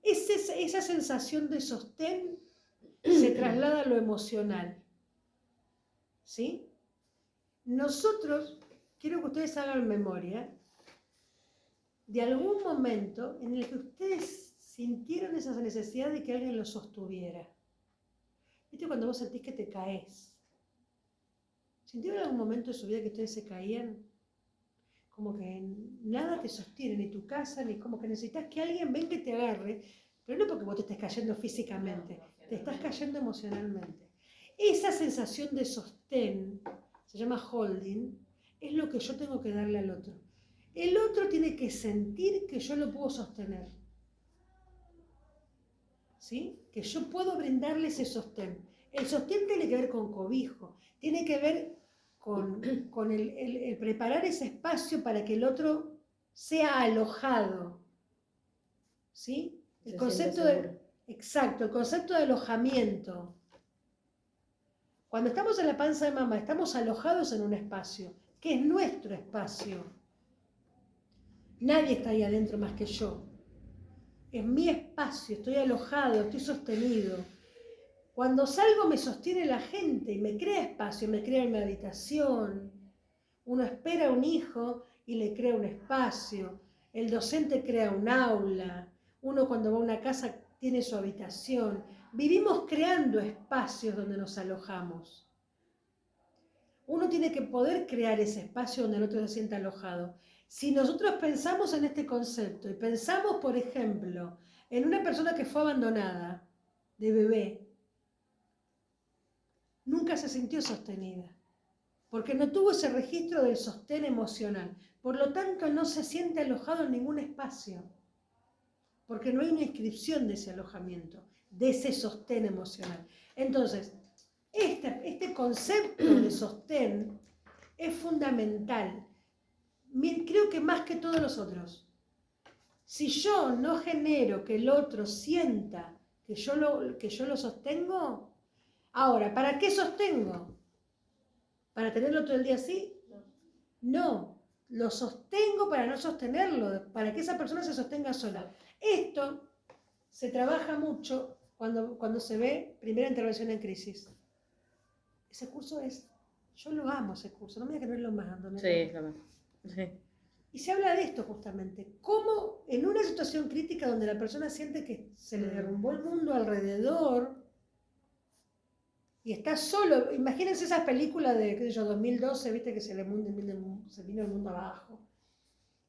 Speaker 1: Esa sensación de sostén se traslada a lo emocional. ¿Sí? Nosotros, quiero que ustedes hagan memoria de algún momento en el que ustedes sintieron esa necesidad de que alguien los sostuviera. ¿Viste cuando vos sentís que te caes? ¿Sintieron algún momento de su vida que ustedes se caían? Como que nada te sostiene, ni tu casa, ni como que necesitas que alguien venga y te agarre, pero no porque vos te estés cayendo físicamente, te estás cayendo emocionalmente. Esa sensación de sostén, se llama holding, es lo que yo tengo que darle al otro. El otro tiene que sentir que yo lo puedo sostener. ¿Sí? Que yo puedo brindarle ese sostén. El sostén tiene que ver con cobijo, tiene que ver con el preparar ese espacio para que el otro sea alojado. ¿Sí? El concepto de, exacto, el concepto de alojamiento. Cuando estamos en la panza de mamá, estamos alojados en un espacio, que es nuestro espacio. Nadie está ahí adentro más que yo. Es mi espacio, estoy alojado, estoy sostenido. Cuando salgo me sostiene la gente y me crea espacio, me crea una habitación. Uno espera a un hijo y le crea un espacio. El docente crea un aula. Uno cuando va a una casa tiene su habitación. Vivimos creando espacios donde nos alojamos. Uno tiene que poder crear ese espacio donde el otro se sienta alojado. Si nosotros pensamos en este concepto y pensamos, por ejemplo, en una persona que fue abandonada de bebé, nunca se sintió sostenida, porque no tuvo ese registro del sostén emocional. Por lo tanto, no se siente alojado en ningún espacio, porque no hay una inscripción de ese alojamiento, de ese sostén emocional. Entonces, este concepto de sostén es fundamental. Creo que más que todos los otros. Si yo no genero que el otro sienta que yo lo sostengo, ahora, ¿para qué sostengo? ¿Para tenerlo todo el día así? No, lo sostengo para no sostenerlo, para que esa persona se sostenga sola. Esto se trabaja mucho cuando se ve primera intervención en crisis. Ese curso yo lo amo ese curso, no me digas que no es lo más.
Speaker 2: Sí, es lo más. Sí.
Speaker 1: Y se habla de esto justamente, cómo en una situación crítica donde la persona siente que se le derrumbó el mundo alrededor y está solo, imagínense esas películas de, qué sé yo, 2012, viste que se vino el mundo abajo.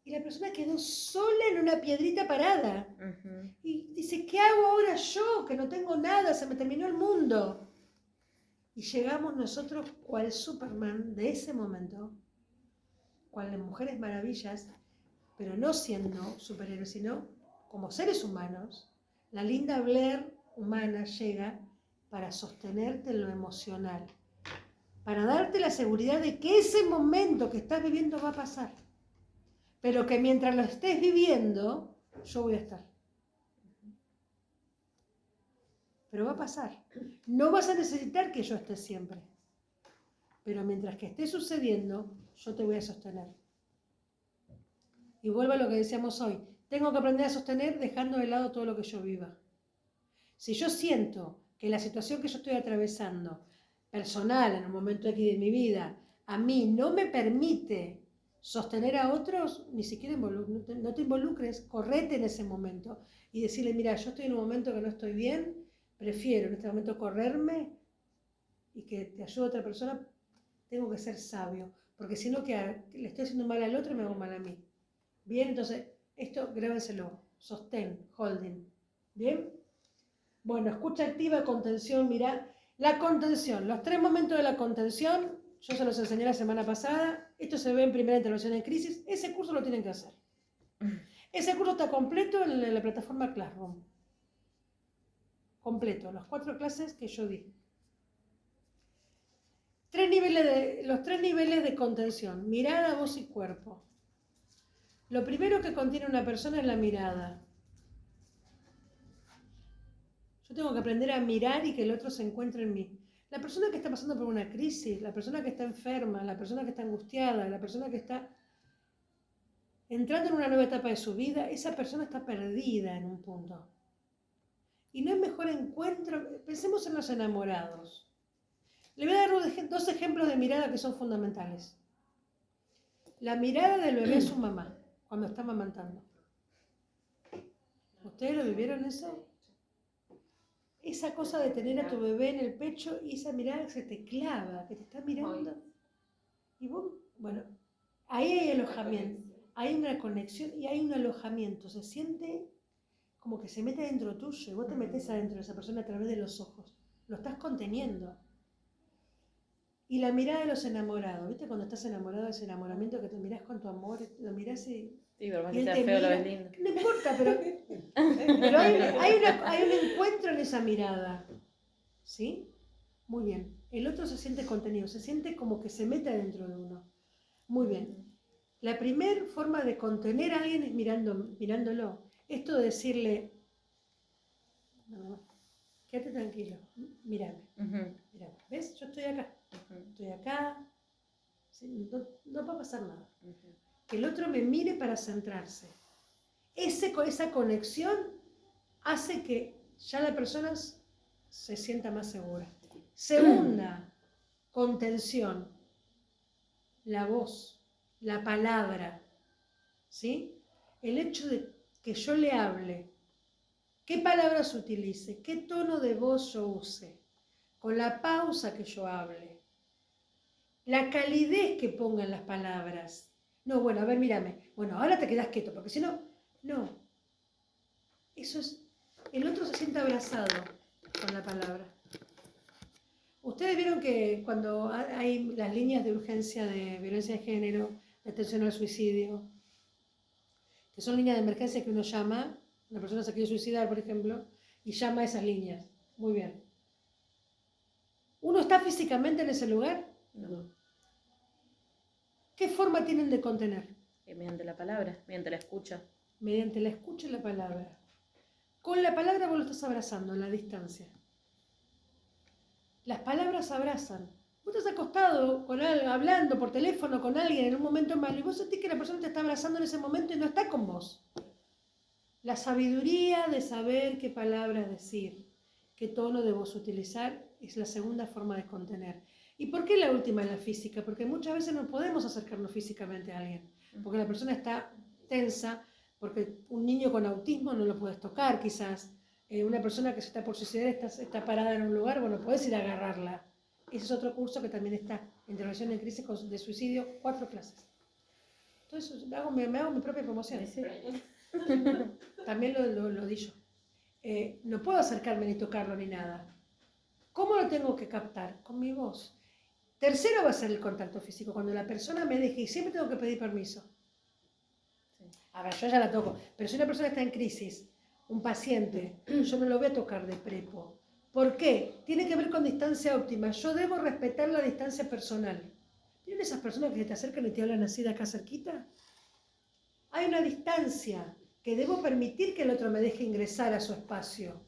Speaker 1: Y la persona quedó sola en una piedrita parada. Y dice, ¿qué hago ahora yo? Que no tengo nada, se me terminó el mundo. Y llegamos nosotros cual Superman de ese momento, cual de Mujeres Maravillas, pero no siendo superhéroes, sino como seres humanos. La Linda Blair humana llega para sostenerte en lo emocional, para darte la seguridad de que ese momento que estás viviendo va a pasar, pero que mientras lo estés viviendo, yo voy a estar. Pero va a pasar. No vas a necesitar que yo esté siempre, pero mientras que esté sucediendo, yo te voy a sostener. Y vuelvo a lo que decíamos hoy, tengo que aprender a sostener dejando de lado todo lo que yo viva. Si yo siento que la situación que yo estoy atravesando, personal, en un momento aquí de mi vida, a mí no me permite sostener a otros, ni siquiera no te involucres, correte en ese momento y decirle, mira, yo estoy en un momento que no estoy bien, prefiero en este momento correrme y que te ayude a otra persona, tengo que ser sabio, porque si no, le estoy haciendo mal al otro y me hago mal a mí. Bien, entonces, esto grábenselo, sostén, holding. Bien. Bueno, escucha activa, contención, mirá. La contención, los 3 momentos de la contención, yo se los enseñé la semana pasada, esto se ve en primera intervención en crisis, ese curso lo tienen que hacer. Ese curso está completo en la plataforma Classroom. Completo, las 4 clases que yo di. Los 3 niveles de contención, mirada, voz y cuerpo. Lo primero que contiene una persona es la mirada. Yo tengo que aprender a mirar y que el otro se encuentre en mí. La persona que está pasando por una crisis, la persona que está enferma, la persona que está angustiada, la persona que está entrando en una nueva etapa de su vida, esa persona está perdida en un punto. Y no hay mejor encuentro, pensemos en los enamorados. Le voy a dar 2 ejemplos de mirada que son fundamentales. La mirada del bebé a su mamá, cuando está amamantando. ¿Ustedes lo vivieron eso? Esa cosa de tener a tu bebé en el pecho y esa mirada que se te clava, que te está mirando. Y vos, bueno, ahí hay alojamiento, hay una conexión y hay un alojamiento. Se siente como que se mete dentro tuyo y vos te metes adentro de esa persona a través de los ojos. Lo estás conteniendo. Y la mirada de los enamorados, ¿viste? Cuando estás enamorado, ese enamoramiento que te mirás con tu amor, lo mirás y...
Speaker 2: Sí, pero más
Speaker 1: y
Speaker 2: que
Speaker 1: él
Speaker 2: sea
Speaker 1: te
Speaker 2: feo, lo
Speaker 1: mira.
Speaker 2: ves lindo.
Speaker 1: No importa, pero hay un encuentro en esa mirada. ¿Sí? Muy bien. El otro se siente contenido, se siente como que se mete dentro de uno. Muy bien. La primera forma de contener a alguien es mirándolo. Esto de decirle, no, quédate tranquilo, mírame, mírame. ¿Ves? Yo estoy acá, ¿sí? No va a pasar nada. Que el otro me mire para centrarse. Esa conexión hace que ya la persona se sienta más segura. Segunda, contención, la voz, la palabra, ¿sí? El hecho de que yo le hable, qué palabras utilice, qué tono de voz yo use, con la pausa que yo hable, la calidez que ponga en las palabras. No, bueno, a ver, mírame. Bueno, ahora te quedas quieto, porque si no, no. Eso es, el otro se siente abrazado con la palabra. Ustedes vieron que cuando hay las líneas de urgencia de violencia de género, de atención al suicidio, que son líneas de emergencia que uno llama, una persona se quiere suicidar, por ejemplo, y llama a esas líneas. Muy bien. ¿Uno está físicamente en ese lugar?
Speaker 4: No.
Speaker 1: ¿Qué forma tienen de contener?
Speaker 2: Mediante la palabra, mediante la escucha.
Speaker 1: Mediante la escucha y la palabra. Con la palabra vos lo estás abrazando en la distancia. Las palabras abrazan. Vos estás acostado con alguien, hablando por teléfono con alguien en un momento malo y vos sentís que la persona te está abrazando en ese momento y no está con vos. La sabiduría de saber qué palabras decir, qué tono de voz utilizar es la segunda forma de contener. ¿Y por qué la última es la física? Porque muchas veces no podemos acercarnos físicamente a alguien, porque la persona está tensa, porque un niño con autismo no lo puedes tocar quizás. Una persona que se está por suicidar está parada en un lugar, bueno, puedes ir a agarrarla. Ese es otro curso que también está, Intervención en Crisis de Suicidio, 4 clases. Entonces me hago mi propia promoción.
Speaker 2: Sí.
Speaker 1: También lo di yo. No puedo acercarme ni tocarlo ni nada. ¿Cómo lo tengo que captar? Con mi voz. Tercero va a ser el contacto físico, cuando la persona me deje y siempre tengo que pedir permiso. A ver, yo ya la toco, pero si una persona está en crisis, un paciente, yo no lo voy a tocar de prepo. ¿Por qué? Tiene que ver con distancia óptima. Yo debo respetar la distancia personal. ¿Vieron esas personas que se te acercan y te hablan así de acá cerquita? Hay una distancia que debo permitir que el otro me deje ingresar a su espacio.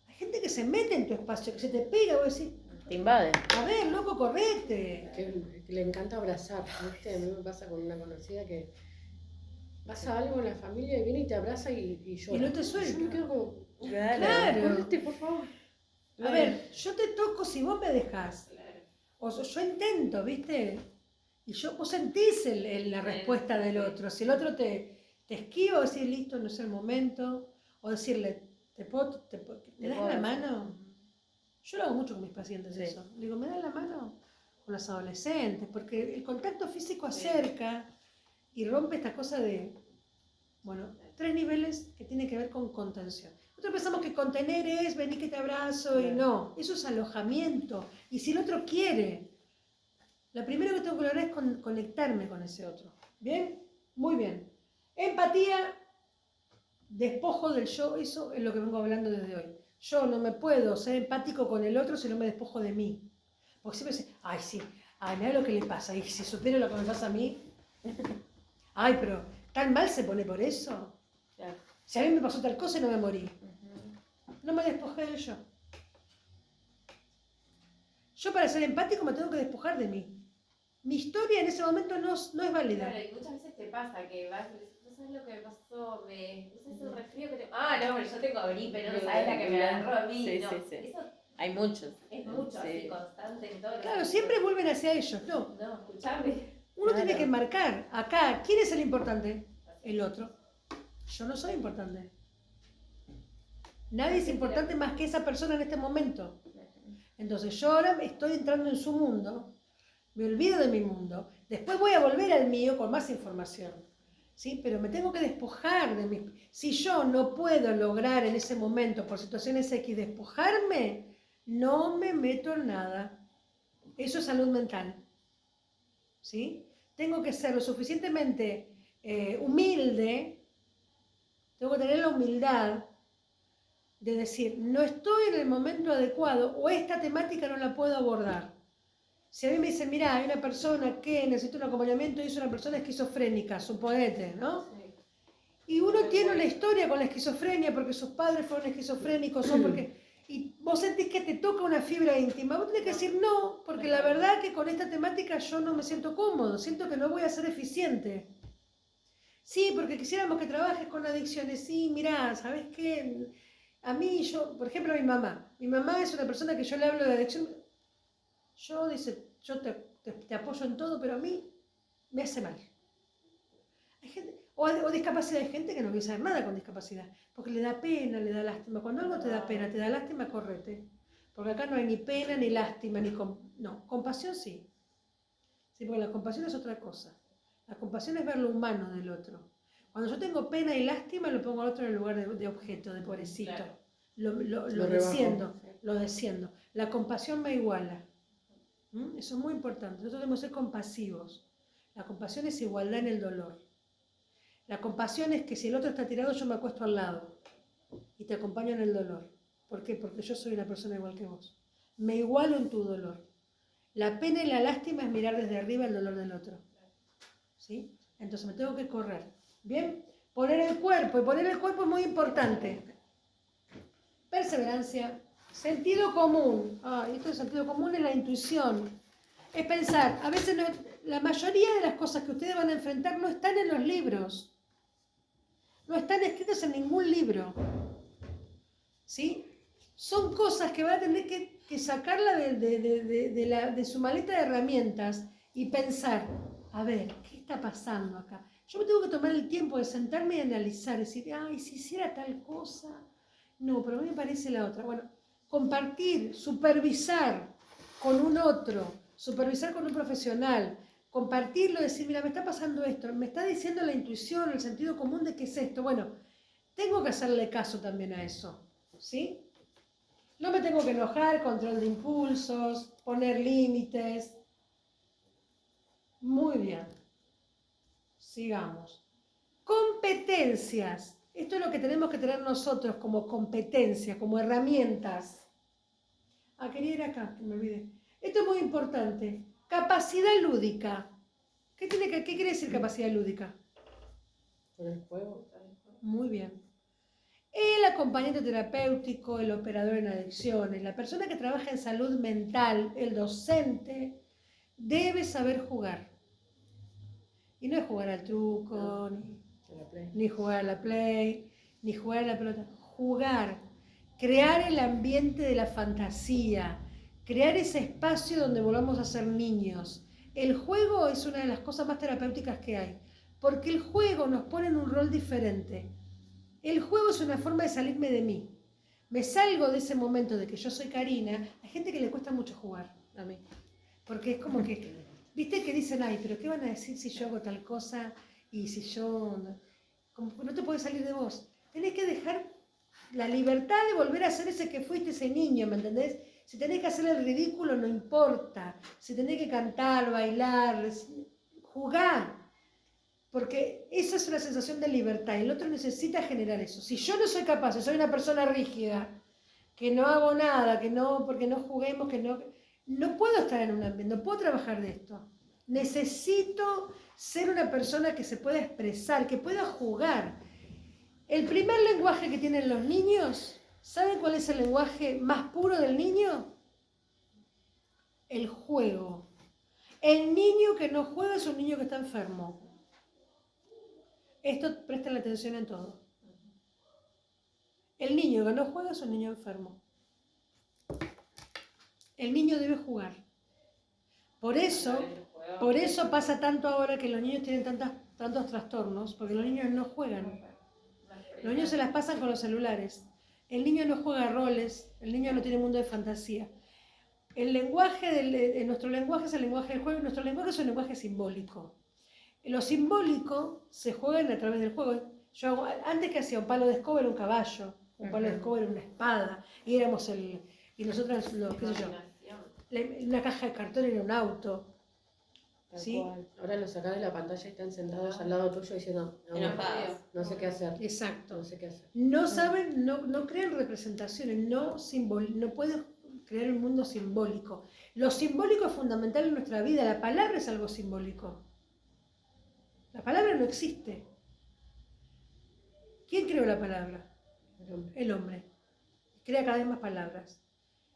Speaker 1: Hay gente que se mete en tu espacio, que se te pega, vos decís,
Speaker 2: Te invade.
Speaker 1: a ver, loco, correte.
Speaker 4: Que le encanta abrazar, ¿viste? A mí me pasa con una conocida que pasa algo en la familia y viene y te abraza y llora.
Speaker 1: Y no te suelta.
Speaker 4: Yo me quedo como,
Speaker 1: Claro.
Speaker 4: correte, por favor.
Speaker 1: A ver, yo te toco si vos me dejás. O yo intento, ¿viste? Y vos sentís la respuesta del otro. Si el otro te esquiva, decir, listo, no es el momento. O decirle, ¿te das la mano? Yo lo hago mucho con mis pacientes, eso. Digo, ¿me das la mano? Con los adolescentes, porque el contacto físico acerca y rompe esta cosa de, bueno, 3 niveles que tienen que ver con contención. Nosotros pensamos que contener es venir que te abrazo y no, eso es alojamiento. Y si el otro quiere, lo primero que tengo que lograr es conectarme con ese otro. ¿Bien? Muy bien. Empatía, despojo del yo, eso es lo que vengo hablando desde hoy. Yo no me puedo ser empático con el otro si no me despojo de mí. Porque siempre dice, ay sí, ay, mira lo que le pasa, y si supiera lo que me pasa a mí, ay, pero tan mal se pone por eso.
Speaker 2: Claro.
Speaker 1: Si a mí me pasó tal cosa y no me morí. No me despojé de yo. Yo para ser empático me tengo que despojar de mí. Mi historia en ese momento no es válida.
Speaker 3: Claro, y muchas veces te pasa que vas y dices, no sabes lo que me pasó, no sabes el resfrío que te... Ah, no, pero yo tengo gripe, no sabes la que me agarró a mí.
Speaker 2: Sí,
Speaker 3: no.
Speaker 2: sí, sí.
Speaker 3: Eso
Speaker 2: Hay muchos.
Speaker 3: es mucho,
Speaker 2: Sí.
Speaker 3: así, constante en todo.
Speaker 1: Claro, siempre vuelven hacia ellos. No,
Speaker 3: No, escuchame.
Speaker 1: uno
Speaker 2: Claro.
Speaker 1: tiene que marcar. Acá, ¿quién es el importante? El otro. Yo no soy importante. Nadie es importante más que esa persona en este momento. Entonces yo ahora estoy entrando en su mundo, me olvido de mi mundo Después voy a volver al mío con más información, ¿sí? Pero me tengo que despojar de mi... Si yo no puedo lograr en ese momento, por situaciones X, despojarme, no me meto en nada. Eso es salud mental, ¿sí? Tengo que ser lo suficientemente humilde, tengo que tener la humildad de decir, no estoy en el momento adecuado o esta temática no la puedo abordar. Si a mí me dicen, mira, hay una persona que necesita un acompañamiento y es una persona esquizofrénica, suponete, ¿no?
Speaker 3: Sí.
Speaker 1: Y uno tiene una historia con la esquizofrenia porque sus padres fueron esquizofrénicos o porque... Y vos sentís que te toca una fibra íntima, vos tenés que decir no, porque la verdad que con esta temática yo no me siento cómodo, siento que no voy a ser eficiente. Sí, porque quisiéramos que trabajes con adicciones, sí, mirá, ¿sabés qué? A mí, yo, por ejemplo, mi mamá es una persona que yo le hablo de adicción, yo dice, yo te apoyo en todo, pero a mí me hace mal. Hay gente, o discapacidad, hay gente que no quiere saber nada con discapacidad, porque le da pena, le da lástima. Cuando algo te da pena, te da lástima, correte. Porque acá no hay ni pena, ni lástima, no, compasión sí. Sí, porque la compasión es otra cosa. La compasión es ver lo humano del otro. Cuando yo tengo pena y lástima, lo pongo al otro en el lugar de objeto, de pobrecito.
Speaker 3: Claro.
Speaker 1: Lo desciendo. La compasión me iguala. Eso es muy importante. Nosotros debemos ser compasivos. La compasión es igualdad en el dolor. La compasión es que si el otro está tirado, yo me acuesto al lado y te acompaño en el dolor. ¿Por qué? Porque yo soy una persona igual que vos. Me igualo en tu dolor. La pena y la lástima es mirar desde arriba el dolor del otro. ¿Sí? Entonces me tengo que correr. ¿Bien? Poner el cuerpo. Y poner el cuerpo es muy importante. Perseverancia. Sentido común. Esto de sentido común es la intuición. Es pensar. A veces la mayoría de las cosas que ustedes van a enfrentar no están en los libros. No están escritas en ningún libro. ¿Sí? Son cosas que van a tener que sacarla de su maleta de herramientas y pensar, a ver, ¿qué está pasando acá? Yo me tengo que tomar el tiempo de sentarme y analizar, decir, ay, si hiciera tal cosa, no, pero a mí me parece la otra. Bueno, compartir, supervisar con un otro, supervisar con un profesional, compartirlo, decir, mira, me está pasando esto, me está diciendo la intuición, el sentido común de qué es esto. Bueno, tengo que hacerle caso también a eso, ¿sí? No me tengo que enojar, control de impulsos, poner límites. Muy bien. Sigamos. Competencias. Esto es lo que tenemos que tener nosotros como competencias, como herramientas. Quería ir acá, que me olvidé. Esto es muy importante. Capacidad lúdica. ¿Qué quiere decir capacidad lúdica?
Speaker 4: Con el juego.
Speaker 1: Muy bien. El acompañante terapéutico, el operador en adicciones, la persona que trabaja en salud mental, el docente, debe saber jugar. Y no es jugar al truco, ni jugar a la play, ni jugar a la pelota. Jugar, crear el ambiente de la fantasía, crear ese espacio donde volvamos a ser niños. El juego es una de las cosas más terapéuticas que hay, porque el juego nos pone en un rol diferente. El juego es una forma de salirme de mí. Me salgo de ese momento de que yo soy Karina. Hay gente que le cuesta mucho jugar a mí. Porque es como que, viste que dicen, ay, pero ¿qué van a decir si yo hago tal cosa? Y si yo... Como que no te puedes salir de vos. Tenés que dejar la libertad de volver a ser ese que fuiste, ese niño, ¿me entendés? Si tenés que hacer el ridículo, no importa. Si tenés que cantar, bailar, jugar. Porque esa es una sensación de libertad. El otro necesita generar eso. Si yo no soy capaz, si soy una persona rígida, que no hago nada, que no, porque no juguemos, que no puedo estar en un ambiente, no puedo trabajar de esto. Necesito ser una persona que se pueda expresar, que pueda jugar. El primer lenguaje que tienen los niños, ¿saben cuál es el lenguaje más puro del niño? El juego. El niño que no juega es un niño que está enfermo. Esto, presten atención en todo. El niño que no juega es un niño enfermo. El niño debe jugar. Por eso pasa tanto ahora que los niños tienen tantos trastornos, porque los niños no juegan. Los niños se las pasan con los celulares. El niño no juega roles, el niño no tiene mundo de fantasía. El lenguaje, nuestro lenguaje es el lenguaje del juego, y nuestro lenguaje es un lenguaje simbólico. Lo simbólico se juega a través del juego. Antes que hacía un palo de escoba era un caballo, un palo de escoba era una espada, y nosotros, qué sé yo, una caja de cartón era un auto.
Speaker 4: Tal
Speaker 1: ¿Sí?
Speaker 4: cual. Ahora lo sacás de la pantalla y están sentados al lado tuyo diciendo, no,
Speaker 2: Enojados.
Speaker 4: no sé qué hacer.
Speaker 1: Exacto.
Speaker 4: No sé qué hacer.
Speaker 1: No saben, no crean representaciones, no pueden crear un mundo simbólico. Lo simbólico es fundamental en nuestra vida, la palabra es algo simbólico. La palabra no existe. ¿Quién creó la palabra? El hombre. Crea cada vez más palabras.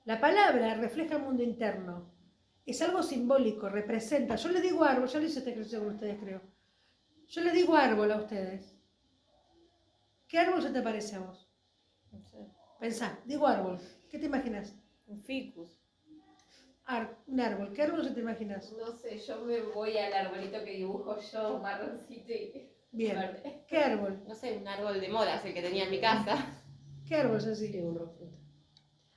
Speaker 1: La palabra refleja el mundo interno. Es algo simbólico, representa. Yo le digo árbol, yo le hice este ejercicio con ustedes, creo. Yo le digo árbol a ustedes. ¿Qué árbol se te parece a vos?
Speaker 2: No sé.
Speaker 1: Pensá, digo árbol. ¿Qué te imaginas?
Speaker 2: Un ficus.
Speaker 1: Un árbol. ¿Qué árbol se te imaginas?
Speaker 3: No sé, yo me voy al arbolito que dibujo yo, marroncito y
Speaker 1: Bien.
Speaker 3: verde.
Speaker 1: ¿Qué árbol?
Speaker 2: No sé, un árbol de moras, el que tenía en mi casa.
Speaker 1: ¿Qué árbol es así?
Speaker 4: Sí, una fruta.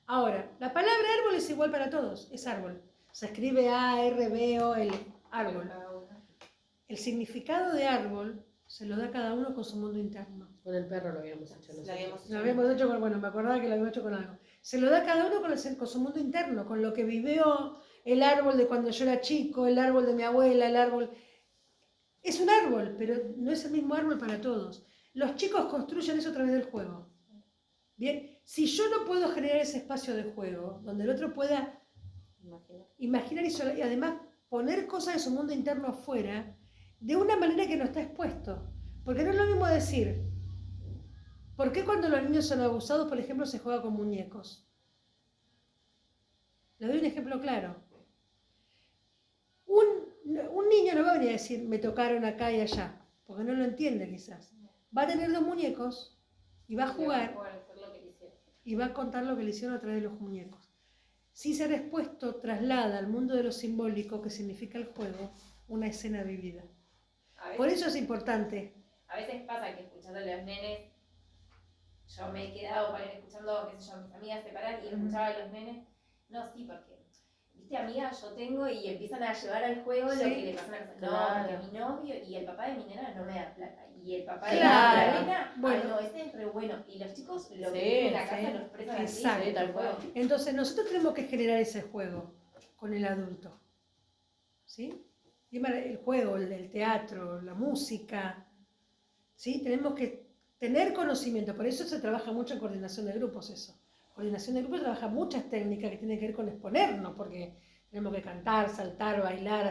Speaker 1: Ahora, la palabra árbol es igual para todos. Es árbol. Se escribe A-R-B-O-L. Árbol. El significado de árbol se lo da cada uno con su mundo interno.
Speaker 4: Con el perro lo habíamos hecho nosotros.
Speaker 2: Lo habíamos
Speaker 1: Lo habíamos hecho con, bueno, me acordaba que lo habíamos hecho con algo. Se lo da cada uno con su mundo interno, con lo que vivió el árbol de cuando yo era chico, el árbol de mi abuela, el árbol. Es un árbol, pero no es el mismo árbol para todos. Los chicos construyen eso a través del juego. Bien, si yo no puedo generar ese espacio de juego, donde el otro pueda imaginar y además poner cosas de su mundo interno afuera, de una manera que no está expuesto. Porque no es lo mismo decir, ¿por qué cuando los niños son abusados, por ejemplo, se juega con muñecos? Les doy un ejemplo claro. Un niño no va a venir a decir, me tocaron acá y allá, porque no lo entiende quizás. Va a tener dos muñecos y va a jugar y va a contar lo que le hicieron a través de los muñecos. Si ser expuesto traslada al mundo de lo simbólico, que significa el juego, una escena vivida. Por eso es importante.
Speaker 3: A veces pasa que escuchando a los nenes, yo me he quedado para ir escuchando, qué sé yo, a mis amigas separar y escuchaba a los nenes. No, sí, porque, viste, amiga, yo tengo y empiezan a llevar al juego
Speaker 1: Sí.
Speaker 3: lo que le pasan a las
Speaker 2: Claro.
Speaker 3: No, porque mi novio y el papá de mi nena no me da plata. Y el papá de
Speaker 1: Claro.
Speaker 3: mi nena,
Speaker 1: Bueno.
Speaker 3: ay, no, ese es re bueno. Y los chicos lo
Speaker 2: Sí,
Speaker 3: que tienen en la casa
Speaker 1: sí.
Speaker 3: los prestan así.
Speaker 1: Exacto.
Speaker 3: Sí, tal cual.
Speaker 1: Entonces nosotros tenemos que generar ese juego con el adulto. ¿Sí? Y el juego, el teatro, la música. ¿Sí? Tenemos que tener conocimiento. Por eso se trabaja mucho en coordinación de grupos eso. Coordinación de grupos trabaja muchas técnicas que tienen que ver con exponernos, porque tenemos que cantar, saltar, bailar,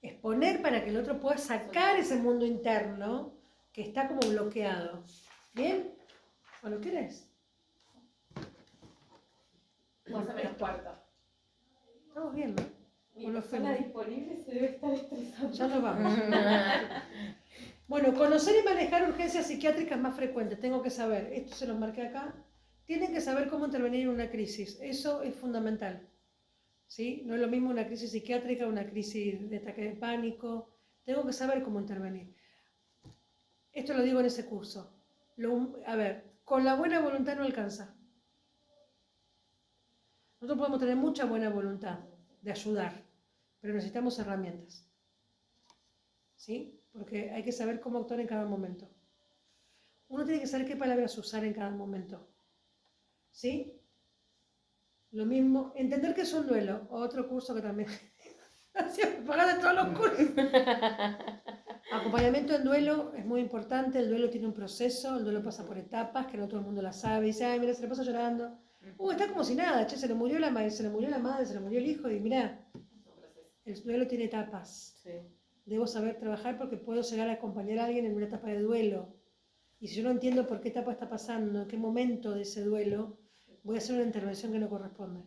Speaker 1: exponer para que el otro pueda sacar ese mundo interno que está como bloqueado. ¿Bien? Bueno, ¿qué eres?
Speaker 3: 11 menos cuarto.
Speaker 1: Estamos bien, ¿no?
Speaker 3: Mi
Speaker 1: Bueno,
Speaker 3: persona
Speaker 1: fuimos.
Speaker 3: disponible se debe estar estresando.
Speaker 1: Ya nos vamos. Bueno, conocer y manejar urgencias psiquiátricas más frecuentes. Tengo que saber, esto se los marqué acá. Tienen que saber cómo intervenir en una crisis. Eso es fundamental. ¿Sí? No es lo mismo una crisis psiquiátrica, una crisis de ataque de pánico. Tengo que saber cómo intervenir. Esto lo digo en ese curso. A ver, con la buena voluntad no alcanza. Nosotros podemos tener mucha buena voluntad de ayudar, pero necesitamos herramientas. ¿Sí? Porque hay que saber cómo actuar en cada momento. Uno tiene que saber qué palabras usar en cada momento. ¿Sí? Lo mismo, entender que es un duelo. Otro curso que también... Siempre pagado todos los cursos. Acompañamiento en duelo es muy importante. El duelo tiene un proceso, el duelo pasa por etapas, que no todo el mundo la sabe. Dice, ay, mira, se le pasa llorando. Está como si nada, che, se le murió la madre, se le murió el hijo, y mira, el duelo tiene etapas.
Speaker 2: Sí.
Speaker 1: Debo saber trabajar porque puedo llegar a acompañar a alguien en una etapa de duelo. Y si yo no entiendo por qué etapa está pasando, en qué momento de ese duelo, voy a hacer una intervención que no corresponde.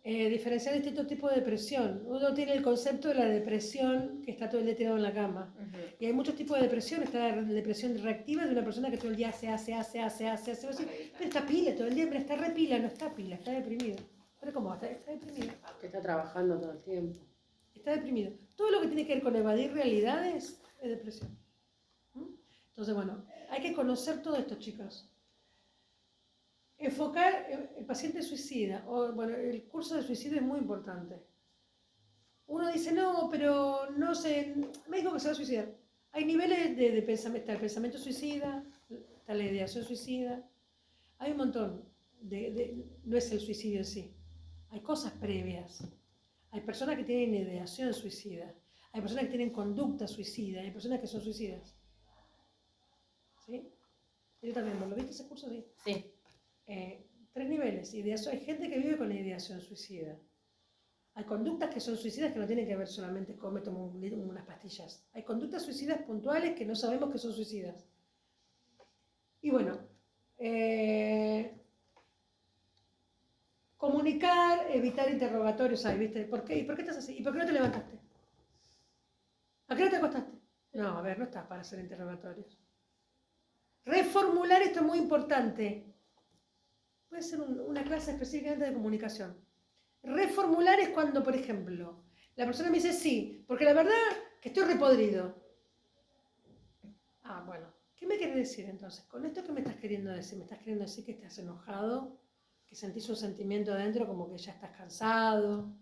Speaker 1: Diferenciar distintos tipos de depresión. Uno tiene el concepto de la depresión que está todo el día tirado en la cama. Y hay muchos tipos de depresión. Está la depresión reactiva de una persona que todo el día hace. Pero está pila todo el día, pero está repila, no está pila, está deprimido. ¿Pero cómo? Está deprimido.
Speaker 4: Que está trabajando todo el tiempo.
Speaker 1: Está deprimido. Todo lo que tiene que ver con evadir realidades es depresión. Entonces, bueno, hay que conocer todo esto, chicos. enfocar el paciente suicida, o bueno, el curso de suicidio es muy importante. Uno dice, no, pero no sé, me dijo que se va a suicidar. Hay niveles de pensamiento, está el pensamiento suicida, está la ideación suicida, hay un montón, no es el suicidio en sí, hay cosas previas. Hay personas que tienen ideación suicida, hay personas que tienen conducta suicida, hay personas que son suicidas. ¿Sí? Yo también, ¿lo viste ese curso? Sí.
Speaker 2: Sí.
Speaker 1: 3 niveles. Hay gente que vive con ideación suicida. Hay conductas que son suicidas que no tienen que ver solamente con me tomo unas pastillas. Hay conductas suicidas puntuales que no sabemos que son suicidas. Y bueno, comunicar, evitar interrogatorios. ¿Viste? ¿Por qué? ¿Y por qué estás así? ¿Y por qué no te levantaste? ¿A qué no te acostaste? No, a ver, no estás para hacer interrogatorios. Reformular, esto es muy importante. Puede ser una clase específicamente de comunicación. Reformular es cuando, por ejemplo, la persona me dice sí, porque la verdad que estoy repodrido. Ah, bueno, ¿qué me quieres decir entonces? Con esto, ¿qué me estás queriendo decir? ¿Me estás queriendo decir que estás enojado? ¿Que sentís un sentimiento adentro como que ya estás cansado?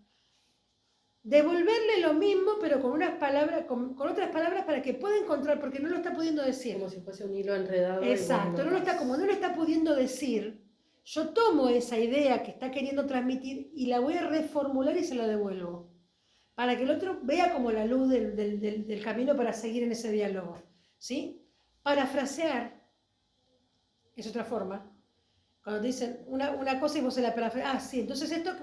Speaker 1: Devolverle lo mismo, pero con unas palabras, con otras palabras para que pueda encontrar, porque no lo está pudiendo decir.
Speaker 4: Como si fuese un hilo enredado.
Speaker 1: Exacto, como no lo está pudiendo decir, yo tomo esa idea que está queriendo transmitir y la voy a reformular y se la devuelvo. Para que el otro vea como la luz del camino para seguir en ese diálogo. ¿Sí? Parafrasear es otra forma. Cuando te dicen una cosa y vos se la parafraseas, sí, entonces esto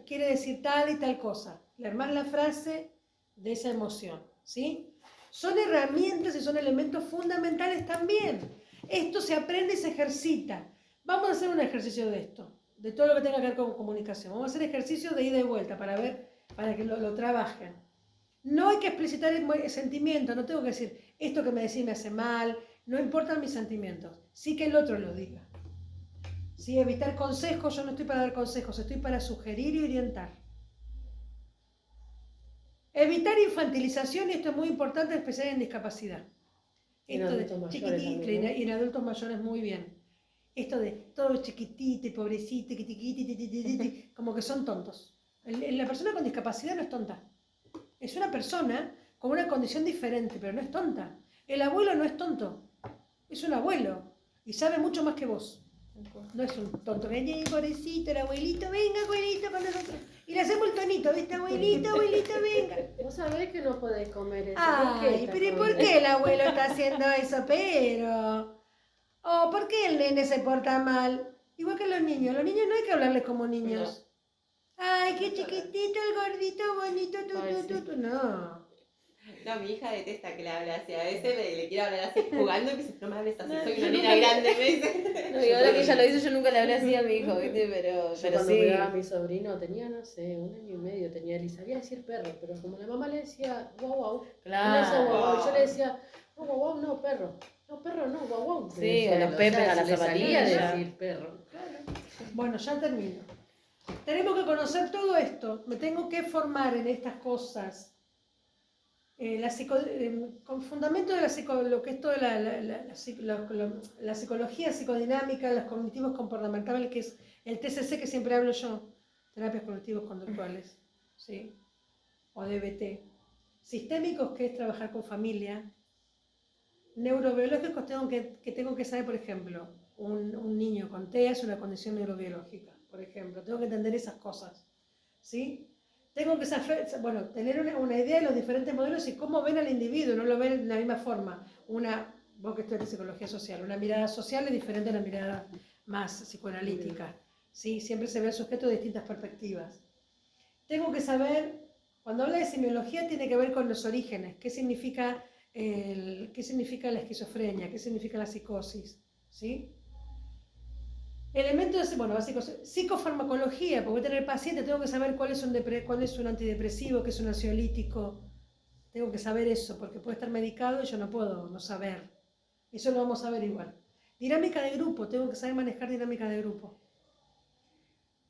Speaker 1: quiere decir tal y tal cosa. Le armás la frase de esa emoción. ¿Sí? Son herramientas y son elementos fundamentales también. Esto se aprende y se ejercita. Vamos a hacer un ejercicio de esto, de todo lo que tenga que ver con comunicación. Vamos a hacer ejercicios de ida y vuelta para que lo trabajen. No hay que explicitar el sentimiento, no tengo que decir, esto que me decís me hace mal, no importan mis sentimientos, sí que el otro lo diga. Sí, evitar consejos, yo no estoy para dar consejos, estoy para sugerir y orientar. Evitar infantilización, y esto es muy importante, especialmente en discapacidad. Esto de chiquitito, y en adultos mayores muy bien. Esto de todo chiquitito y pobrecito, como que son tontos. La persona con discapacidad no es tonta. Es una persona con una condición diferente, pero no es tonta. El abuelo no es tonto, es un abuelo y sabe mucho más que vos. No es un tonto, pobrecito, el abuelito, venga, abuelito, con nosotros. Y le hacemos el tonito, ¿viste? Abuelito, abuelito, venga.
Speaker 4: Vos sabés que no podés comer eso.
Speaker 1: Ay, pero ¿y por qué el abuelo está haciendo eso? Pero... Oh, ¿por qué el nene se porta mal? Igual que los niños no hay que hablarles como niños. No. Ay, qué chiquitito, el gordito, bonito, no.
Speaker 3: No, mi hija detesta que le hable así. A veces le quiero hablar así jugando y me dice, no me hables así, soy una nena grande, me dice.
Speaker 2: No, y ahora que ella lo dice, yo nunca le hablé así a mi hijo, ¿viste? Pero
Speaker 4: cuando
Speaker 2: sí.
Speaker 4: me daba a mi sobrino, tenía, no sé, 1 año y medio, tenía él y sabía decir perro, pero como la mamá le decía guau guau,
Speaker 2: Claro.
Speaker 4: yo le decía, no, guau guau, no, perro. No, perro, no, guau guau.
Speaker 2: Sí, o los pepes a las zapatillas.
Speaker 4: Decir perro.
Speaker 1: Claro. Bueno, ya termino. Tenemos que conocer todo esto. Me tengo que formar en estas cosas. Con fundamento de lo que es toda la psicología psicodinámica, los cognitivos comportamentales, que es el TCC que siempre hablo yo, terapias cognitivos conductuales, ¿sí? O DBT. Sistémicos, que es trabajar con familia. Neurobiológicos, tengo que saber, por ejemplo, un niño con TEA es una condición neurobiológica, por ejemplo. Tengo que entender esas cosas, ¿sí? Tengo que saber, bueno, tener una idea de los diferentes modelos y cómo ven al individuo, no lo ven de la misma forma. Vos que estudias psicología social, una mirada social es diferente a una mirada más psicoanalítica, ¿sí? Siempre se ve al sujeto de distintas perspectivas. Tengo que saber, cuando habla de semiología, tiene que ver con los orígenes, qué significa la esquizofrenia, qué significa la psicosis, ¿sí? Elementos, básicos, psicofarmacología, porque voy a tener pacientes, tengo que saber cuál es un antidepresivo, qué es un ansiolítico, tengo que saber eso, porque puede estar medicado y yo no puedo no saber. Eso lo vamos a ver igual. Dinámica de grupo, tengo que saber manejar dinámica de grupo.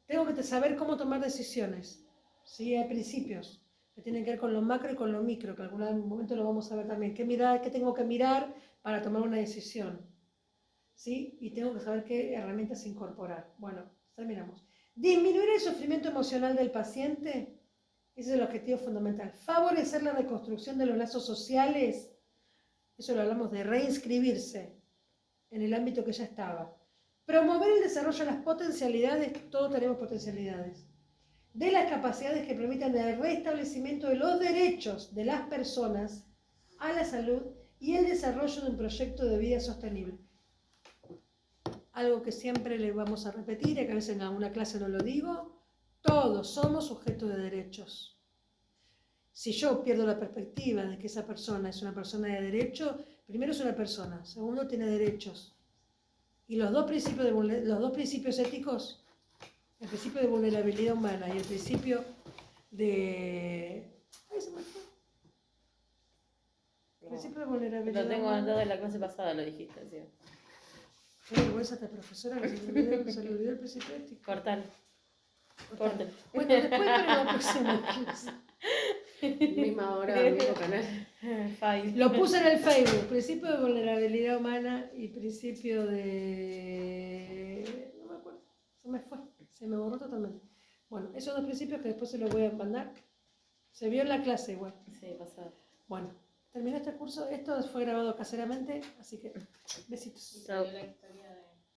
Speaker 1: Tengo que saber cómo tomar decisiones, ¿sí? Hay principios que tienen que ver con lo macro y con lo micro, que en algún momento lo vamos a ver también. ¿Qué tengo que mirar para tomar una decisión? ¿sí? Y tengo que saber qué herramientas incorporar. Bueno, terminamos. Disminuir el sufrimiento emocional del paciente, ese es el objetivo fundamental. Favorecer la reconstrucción de los lazos sociales, eso lo hablamos de reinscribirse en el ámbito que ya estaba. Promover el desarrollo de las potencialidades, todos tenemos potencialidades, de las capacidades que permitan el restablecimiento de los derechos de las personas a la salud y el desarrollo de un proyecto de vida sostenible. Algo que siempre le vamos a repetir, y que a veces en alguna clase no lo digo, todos somos sujetos de derechos. Si yo pierdo la perspectiva de que esa persona es una persona de derecho, primero es una persona, segundo tiene derechos. Y los dos principios éticos, el principio de vulnerabilidad humana y el principio de... Ay, se me fue. El principio de vulnerabilidad
Speaker 2: Lo tengo
Speaker 1: humana.
Speaker 2: anotado de la clase pasada, lo dijiste, sí.
Speaker 1: Qué vergüenza esta profesora que se le olvidó el principio ético.
Speaker 2: Cortalo.
Speaker 1: Cortalo. Bueno, después para la próxima clase.
Speaker 4: Misma hora, mismo canal.
Speaker 2: File.
Speaker 1: Lo puse en el Facebook, principio de vulnerabilidad humana y principio de... No me acuerdo, se me fue, se me borró totalmente. Bueno, esos dos principios que después se los voy a mandar. Se vio en la clase igual.
Speaker 2: Sí, pasado.
Speaker 1: Bueno, terminó este curso, esto fue grabado caseramente, así que besitos.
Speaker 2: Chao.
Speaker 3: La historia.